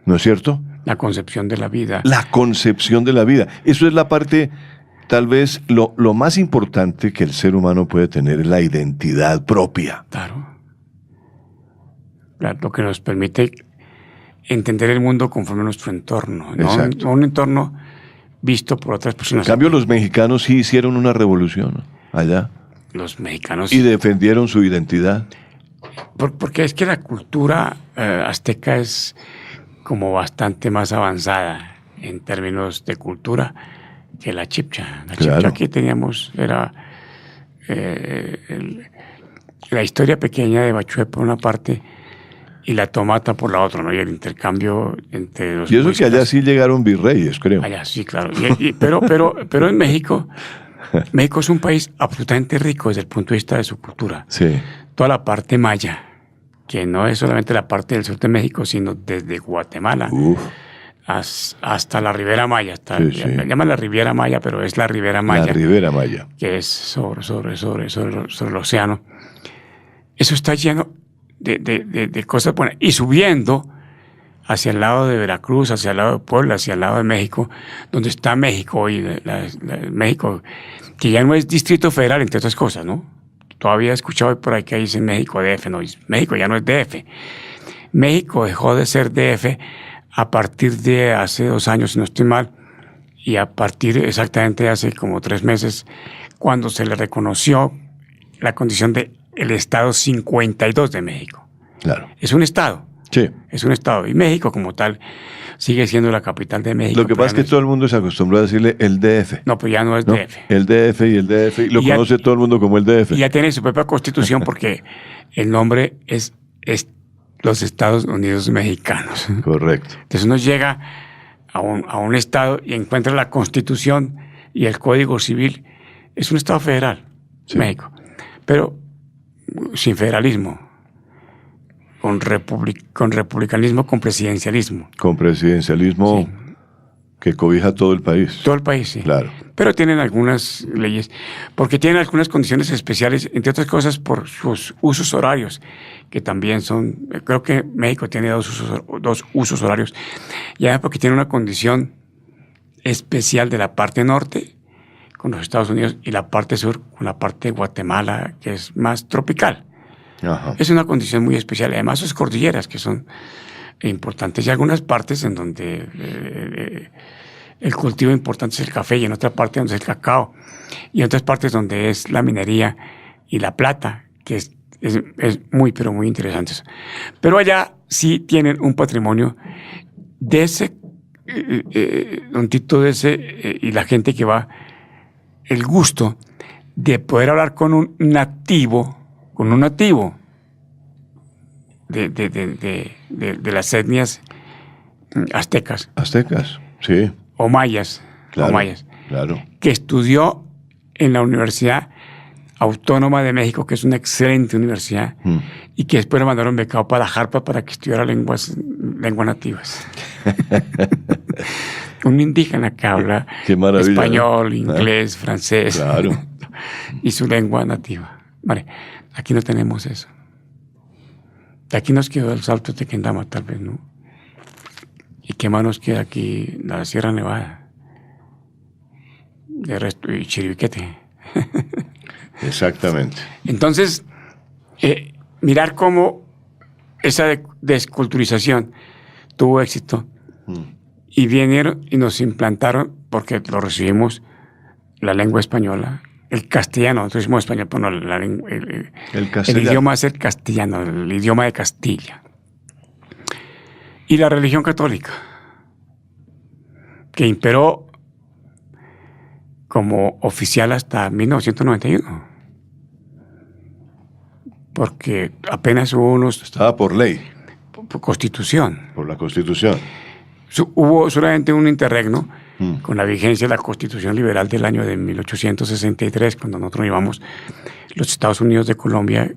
Speaker 2: ¿no es cierto?
Speaker 3: La concepción de la vida.
Speaker 2: La concepción de la vida. Eso es la parte, tal vez, lo más importante que el ser humano puede tener, es la identidad propia.
Speaker 3: Claro. Lo que nos permite entender el mundo conforme a nuestro entorno. No un entorno visto por otras personas.
Speaker 2: En cambio, los mexicanos sí hicieron una revolución allá.
Speaker 3: Los mexicanos...
Speaker 2: Y defendieron su identidad.
Speaker 3: Porque es que la cultura azteca es como bastante más avanzada en términos de cultura que la chibcha. La chibcha aquí teníamos, era la historia pequeña de Bachué por una parte y la tomata por la otra, ¿no? Y el intercambio entre los...
Speaker 2: Y eso que allá sí llegaron virreyes, creo.
Speaker 3: Allá sí, claro. Pero en México es un país absolutamente rico desde el punto de vista de su cultura.
Speaker 2: Sí.
Speaker 3: Toda la parte maya, que no es solamente la parte del sur de México, sino desde Guatemala hasta la Ribera Maya. La llaman la Riviera Maya, pero es la Ribera Maya.
Speaker 2: La Ribera Maya.
Speaker 3: Que es sobre el océano. Eso está lleno de cosas buenas. Y subiendo hacia el lado de Veracruz, hacia el lado de Puebla, hacia el lado de México, donde está México hoy, México, que ya no es Distrito Federal, entre otras cosas, ¿no? Todavía he escuchado por ahí que dicen México DF, no, México ya no es DF. México dejó de ser DF a partir de hace 2 años, si no estoy mal, y a partir exactamente de hace como 3 meses, cuando se le reconoció la condición de el Estado 52 de México.
Speaker 2: Claro.
Speaker 3: Es un Estado.
Speaker 2: Sí.
Speaker 3: Es un Estado. Y México, como tal, sigue siendo la capital de México.
Speaker 2: Lo que pasa es que todo el mundo se acostumbró a decirle el DF.
Speaker 3: No, pues ya no es DF.
Speaker 2: El DF y el DF. Y lo conoce todo el mundo como el DF.
Speaker 3: Y ya tiene su propia constitución porque el nombre es los Estados Unidos Mexicanos.
Speaker 2: Correcto.
Speaker 3: Entonces uno llega a un Estado y encuentra la Constitución y el Código Civil. Es un Estado federal,
Speaker 2: Sí.
Speaker 3: México. Pero sin federalismo. Con republicanismo, con presidencialismo.
Speaker 2: Con presidencialismo
Speaker 3: Sí.
Speaker 2: que cobija todo el país.
Speaker 3: Todo el país, sí.
Speaker 2: Claro.
Speaker 3: Pero tienen algunas leyes, porque tienen algunas condiciones especiales, entre otras cosas por sus usos horarios, que también son, creo que México tiene dos usos horarios, y además porque tiene una condición especial de la parte norte con los Estados Unidos y la parte sur con la parte de Guatemala, que es más tropical.
Speaker 2: Ajá.
Speaker 3: Es una condición muy especial. Además, sus cordilleras, que son importantes, y algunas partes en donde el cultivo importante es el café, y en otra parte donde es el cacao, y en otras partes donde es la minería y la plata, que es muy, pero muy interesante. Pero allá sí tienen un patrimonio de ese, un título de ese, y la gente que va, el gusto de poder hablar con un nativo de las etnias aztecas.
Speaker 2: Aztecas, sí.
Speaker 3: O mayas.
Speaker 2: Claro,
Speaker 3: O mayas.
Speaker 2: claro.
Speaker 3: Que estudió en la Universidad Autónoma de México, que es una excelente universidad, y que después le mandaron becado para Harvard para que estudiara lenguas nativas. Un indígena que habla
Speaker 2: Qué maravilla,
Speaker 3: español,
Speaker 2: ¿no?
Speaker 3: inglés, francés.
Speaker 2: Claro.
Speaker 3: Y su lengua nativa. Vale, aquí no tenemos eso. De aquí nos quedó el Salto de Tequendama, tal vez, ¿no? ¿Y qué más nos queda aquí? La Sierra Nevada. De resto, y Chiribiquete.
Speaker 2: Exactamente.
Speaker 3: Entonces, mirar cómo esa desculturización tuvo éxito y vinieron y nos implantaron, porque lo recibimos, la lengua española, el castellano, nosotros decimos español, pero no, el idioma es el castellano, el idioma de Castilla. Y la religión católica, que imperó como oficial hasta 1991. Porque apenas hubo unos...
Speaker 2: Estaba por ley.
Speaker 3: Por constitución.
Speaker 2: Por la Constitución.
Speaker 3: Hubo solamente un interregno con la vigencia de la Constitución Liberal del año de 1863, cuando nosotros llevamos los Estados Unidos de Colombia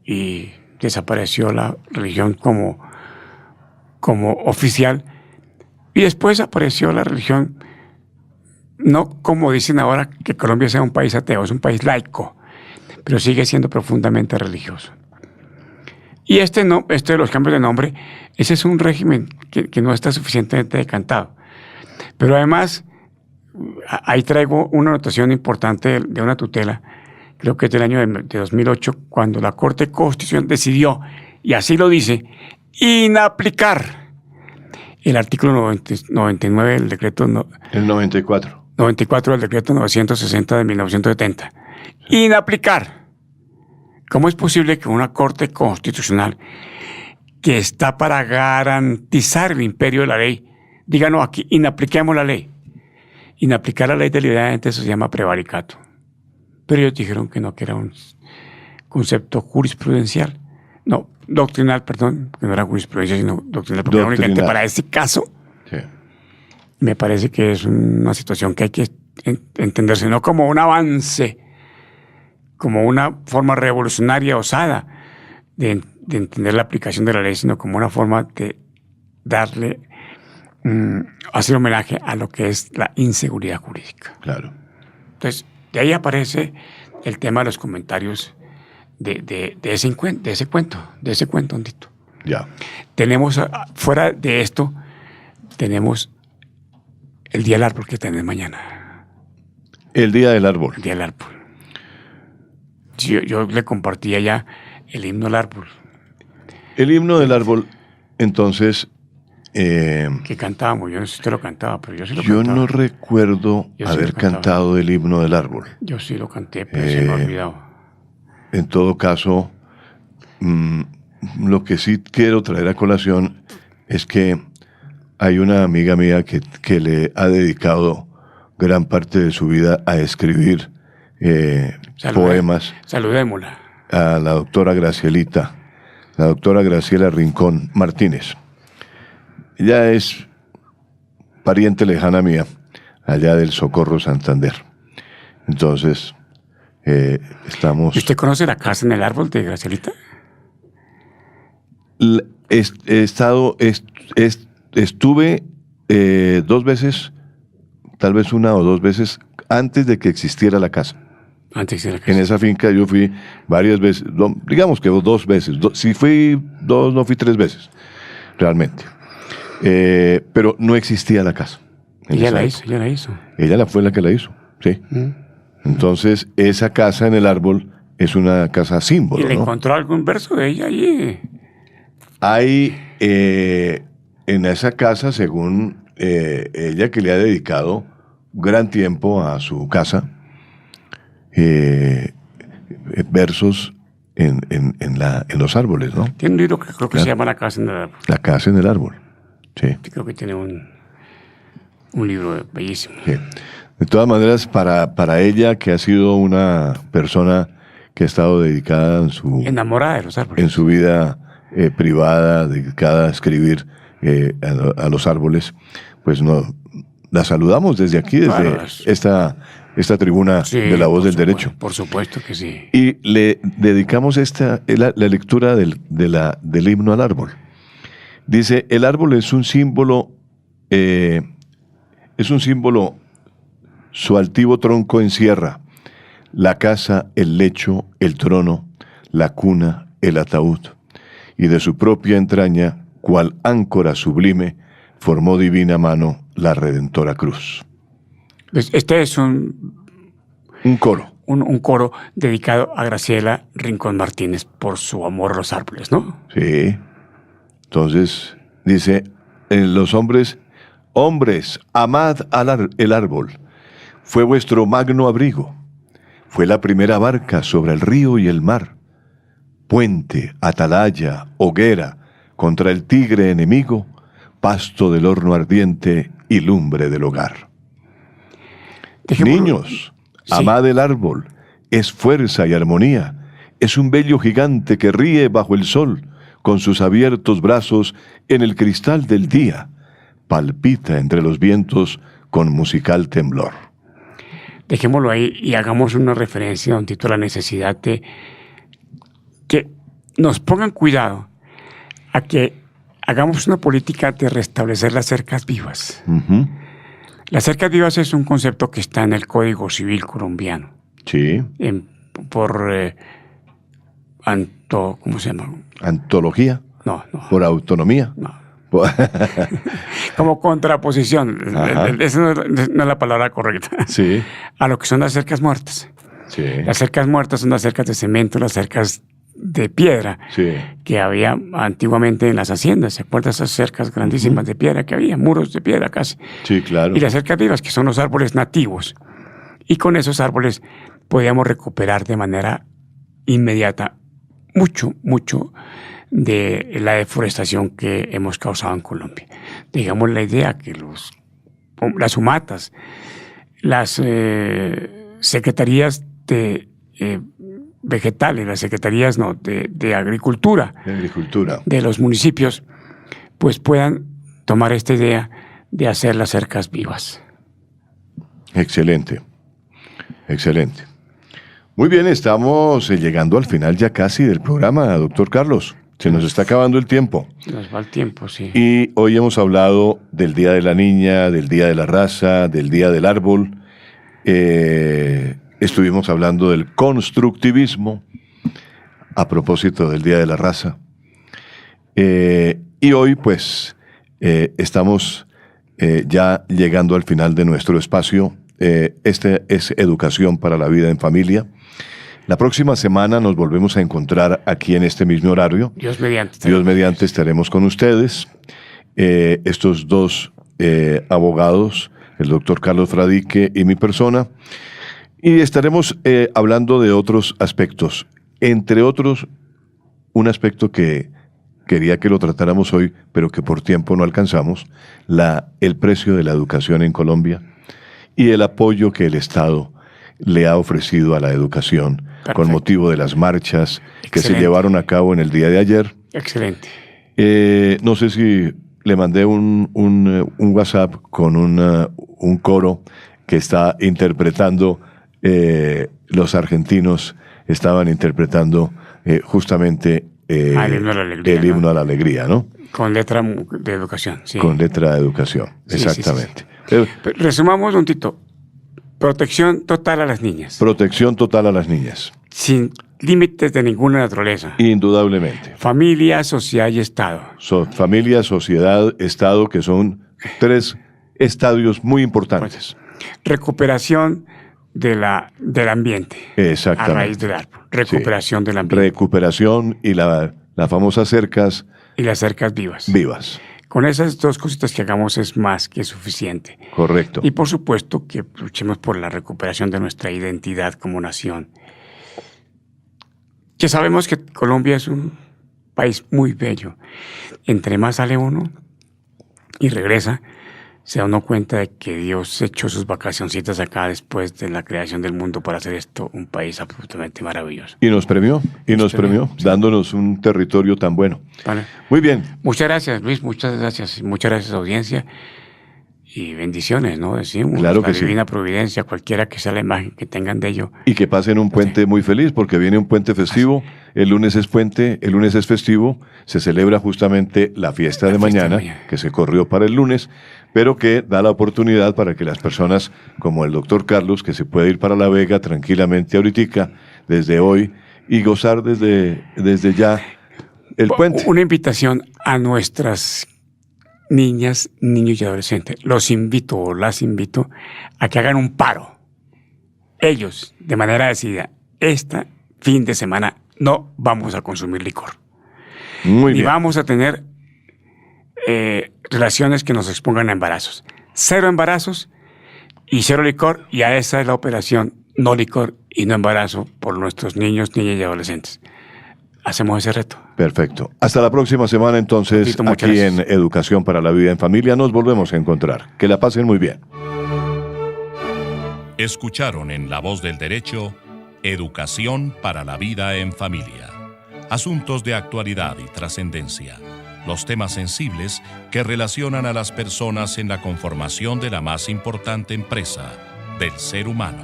Speaker 3: y desapareció la religión como oficial. Y después apareció la religión, no como dicen ahora que Colombia sea un país ateo, es un país laico, pero sigue siendo profundamente religioso. Y este de los cambios de nombre, ese es un régimen que no está suficientemente decantado. Pero además, ahí traigo una anotación importante de una tutela, creo que es del año de 2008, cuando la Corte Constitucional decidió, y así lo dice, inaplicar el artículo 99 del decreto...
Speaker 2: El 94.
Speaker 3: 94 del decreto 960 de 1970. Inaplicar. ¿Cómo es posible que una Corte Constitucional que está para garantizar el imperio de la ley diga, no, aquí inapliquemos la ley? Inaplicar la ley deliberadamente, eso se llama prevaricato. Pero ellos dijeron que no, que era un concepto jurisprudencial. No, doctrinal, perdón, que no era jurisprudencia, sino doctrinal, porque únicamente para ese caso,
Speaker 2: sí,
Speaker 3: me parece que es una situación que hay que entenderse, no como un avance, como una forma revolucionaria osada de entender la aplicación de la ley, sino como una forma de darle, hacer homenaje a lo que es la inseguridad jurídica.
Speaker 2: claro.
Speaker 3: Entonces, de ahí aparece el tema de los comentarios de ese cuento, Andito.
Speaker 2: Ya.
Speaker 3: Tenemos, fuera de esto, tenemos el Día del Árbol que tenemos mañana.
Speaker 2: El Día del Árbol.
Speaker 3: El Día del Árbol. Yo le compartía ya el himno al árbol.
Speaker 2: El himno del árbol entonces...
Speaker 3: que cantábamos, yo no sé si usted lo cantaba, pero yo sí lo
Speaker 2: yo
Speaker 3: cantaba.
Speaker 2: no recuerdo
Speaker 3: Yo sí
Speaker 2: haber
Speaker 3: lo cantaba.
Speaker 2: cantado el himno del árbol.
Speaker 3: Yo sí lo canté, pero se me ha olvidado.
Speaker 2: En todo caso, lo que sí quiero traer a colación es que hay una amiga mía que le ha dedicado gran parte de su vida a escribir poemas
Speaker 3: Saludémosla.
Speaker 2: a la doctora Gracielita, la doctora Graciela Rincón Martínez. Ella es pariente lejana mía, allá del Socorro Santander. Entonces, estamos...
Speaker 3: ¿Y usted conoce la casa en el árbol de Gracielita?
Speaker 2: Estuve 2 veces, tal vez 1 o 2 veces, antes de que existiera la casa.
Speaker 3: Antes de la casa.
Speaker 2: En esa finca yo fui varias veces, digamos que 2 veces. Si fui 2, no fui 3 veces, realmente. Pero no existía la casa.
Speaker 3: Ella la hizo.
Speaker 2: Ella fue la que la hizo, sí. Entonces, esa casa en el árbol es una casa símbolo,
Speaker 3: ¿Y le
Speaker 2: ¿no?
Speaker 3: encontró algún verso de ella allí?
Speaker 2: Hay en esa casa, según ella, que le ha dedicado gran tiempo a su casa, versos en los árboles, ¿no?
Speaker 3: Tiene un libro que creo que se llama La casa en el árbol.
Speaker 2: La casa en el árbol, sí.
Speaker 3: Creo que tiene un libro bellísimo.
Speaker 2: Sí. De todas maneras, para ella, que ha sido una persona que ha estado dedicada
Speaker 3: Enamorada de los árboles.
Speaker 2: en su vida privada, dedicada a escribir a los árboles, pues la saludamos desde aquí, desde
Speaker 3: Claro,
Speaker 2: esta tribuna
Speaker 3: Sí,
Speaker 2: de la voz
Speaker 3: por
Speaker 2: del
Speaker 3: supuesto,
Speaker 2: derecho.
Speaker 3: Por supuesto que sí.
Speaker 2: Y le dedicamos la lectura del himno al árbol. Dice, el árbol es un símbolo, su altivo tronco encierra la casa, el lecho, el trono, la cuna, el ataúd, y de su propia entraña, cual áncora sublime, formó divina mano la redentora cruz.
Speaker 3: Este es un
Speaker 2: coro.
Speaker 3: Un coro dedicado a Graciela Rincón Martínez por su amor a los árboles, ¿no?
Speaker 2: Sí. Entonces, dice, los hombres, amad el árbol. Fue vuestro magno abrigo. Fue la primera barca sobre el río y el mar. Puente, atalaya, hoguera, contra el tigre enemigo, pasto del horno ardiente y lumbre del hogar. Niños,
Speaker 3: sí.
Speaker 2: Amad el árbol, es fuerza y armonía, es un bello gigante que ríe bajo el sol, con sus abiertos brazos en el cristal del día, palpita entre los vientos con musical temblor.
Speaker 3: Dejémoslo ahí y hagamos una referencia, don Tito, a la necesidad de que nos pongan cuidado a que hagamos una política de restablecer las cercas vivas.
Speaker 2: Uh-huh.
Speaker 3: Las cercas vivas es un concepto que está en el Código Civil colombiano.
Speaker 2: Sí.
Speaker 3: ¿Cómo se llama?
Speaker 2: ¿Antología?
Speaker 3: No.
Speaker 2: ¿Por autonomía?
Speaker 3: No. Como contraposición.
Speaker 2: Ajá.
Speaker 3: Esa no es la palabra correcta.
Speaker 2: Sí.
Speaker 3: A lo que son las cercas muertas.
Speaker 2: Sí.
Speaker 3: Las cercas muertas son las cercas de cemento, las cercas de piedra
Speaker 2: Sí.
Speaker 3: que había antiguamente en las haciendas. ¿Se acuerdan esas cercas grandísimas de piedra que había? Muros de piedra casi.
Speaker 2: Sí, claro.
Speaker 3: Y las cercas vivas, que son los árboles nativos. Y con esos árboles podíamos recuperar de manera inmediata mucho de la deforestación que hemos causado en Colombia. Digamos la idea que las humatas, las secretarías de vegetales, las secretarías de agricultura, de los municipios, pues puedan tomar esta idea de hacer las cercas vivas.
Speaker 2: Excelente. Muy bien, estamos llegando al final ya casi del programa, doctor Carlos. Se nos está acabando el tiempo.
Speaker 3: Nos va el tiempo, sí.
Speaker 2: Y hoy hemos hablado del Día de la Niña, del Día de la Raza, del Día del Árbol. Estuvimos hablando del constructivismo a propósito del Día de la Raza. Y hoy, pues, estamos ya llegando al final de nuestro espacio. Este es Educación para la Vida en Familia. La próxima semana nos volvemos a encontrar aquí en este mismo horario.
Speaker 3: Dios mediante.
Speaker 2: Dios mediante estaremos con ustedes. Estos dos abogados, el doctor Carlos Fradique y mi persona, y estaremos hablando de otros aspectos. Entre otros, un aspecto que quería que lo tratáramos hoy, pero que por tiempo no alcanzamos, el precio de la educación en Colombia y el apoyo que el Estado le ha ofrecido a la educación. Perfecto. Con motivo de las marchas que se llevaron a cabo en el día de ayer.
Speaker 3: Excelente.
Speaker 2: No sé si le mandé un WhatsApp con un coro que está interpretando, los argentinos estaban interpretando justamente
Speaker 3: el himno a la alegría,
Speaker 2: el himno a la alegría, ¿no?
Speaker 3: Con letra de educación, sí.
Speaker 2: Con letra de educación, sí, exactamente.
Speaker 3: Sí. Resumamos un tito. Protección total a las niñas.
Speaker 2: Protección total a las niñas.
Speaker 3: Sin límites de ninguna naturaleza.
Speaker 2: Indudablemente.
Speaker 3: Familia, sociedad y Estado.
Speaker 2: Familia, sociedad, Estado, que son 3 estadios muy importantes.
Speaker 3: Pues, recuperación del ambiente.
Speaker 2: Exactamente.
Speaker 3: A raíz del árbol. Recuperación del ambiente.
Speaker 2: Recuperación y las famosas cercas.
Speaker 3: Y las cercas vivas.
Speaker 2: Vivas.
Speaker 3: Con esas 2 cositas que hagamos es más que suficiente.
Speaker 2: Correcto.
Speaker 3: Y por supuesto que luchemos por la recuperación de nuestra identidad como nación. Que sabemos que Colombia es un país muy bello. Entre más sale uno y regresa, se da uno cuenta de que Dios echó sus vacacioncitas acá después de la creación del mundo para hacer esto un país absolutamente maravilloso.
Speaker 2: Y nos premió, sí, dándonos un territorio tan bueno.
Speaker 3: Vale.
Speaker 2: Muy bien.
Speaker 3: Muchas gracias, Luis, muchas gracias, audiencia. Y bendiciones, ¿no? Decimos,
Speaker 2: claro que
Speaker 3: la divina providencia, cualquiera que sea la imagen que tengan de ello.
Speaker 2: Y que pasen un puente muy feliz, porque viene un puente festivo. El lunes es puente, el lunes es festivo. Se celebra justamente la fiesta de mañana, que se corrió para el lunes, pero que da la oportunidad para que las personas, como el doctor Carlos, que se puede ir para La Vega tranquilamente ahorita, desde hoy, y gozar desde ya el puente.
Speaker 3: Una invitación a nuestras niñas, niños y adolescentes. Los invito o las invito a que hagan un paro. Ellos, de manera decidida, este fin de semana no vamos a consumir licor.
Speaker 2: Muy bien.
Speaker 3: Ni vamos a tener relaciones que nos expongan a embarazos. 0 embarazos y 0 licor, y a esa es la operación no licor y no embarazo por nuestros niños, niñas y adolescentes. Hacemos ese reto.
Speaker 2: Perfecto. Hasta la próxima semana, entonces, aquí en Educación para la Vida en Familia. Nos volvemos a encontrar. Que la pasen muy bien.
Speaker 1: Escucharon en La Voz del Derecho, Educación para la Vida en Familia. Asuntos de actualidad y trascendencia. Los temas sensibles que relacionan a las personas en la conformación de la más importante empresa del ser humano,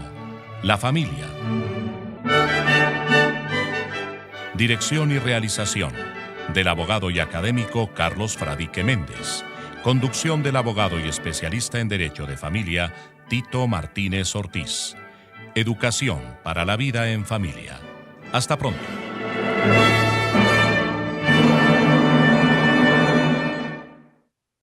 Speaker 1: la familia. Dirección y realización del abogado y académico Carlos Fradique Méndez. Conducción del abogado y especialista en Derecho de Familia Tito Martínez Ortiz. Educación para la Vida en Familia. Hasta pronto.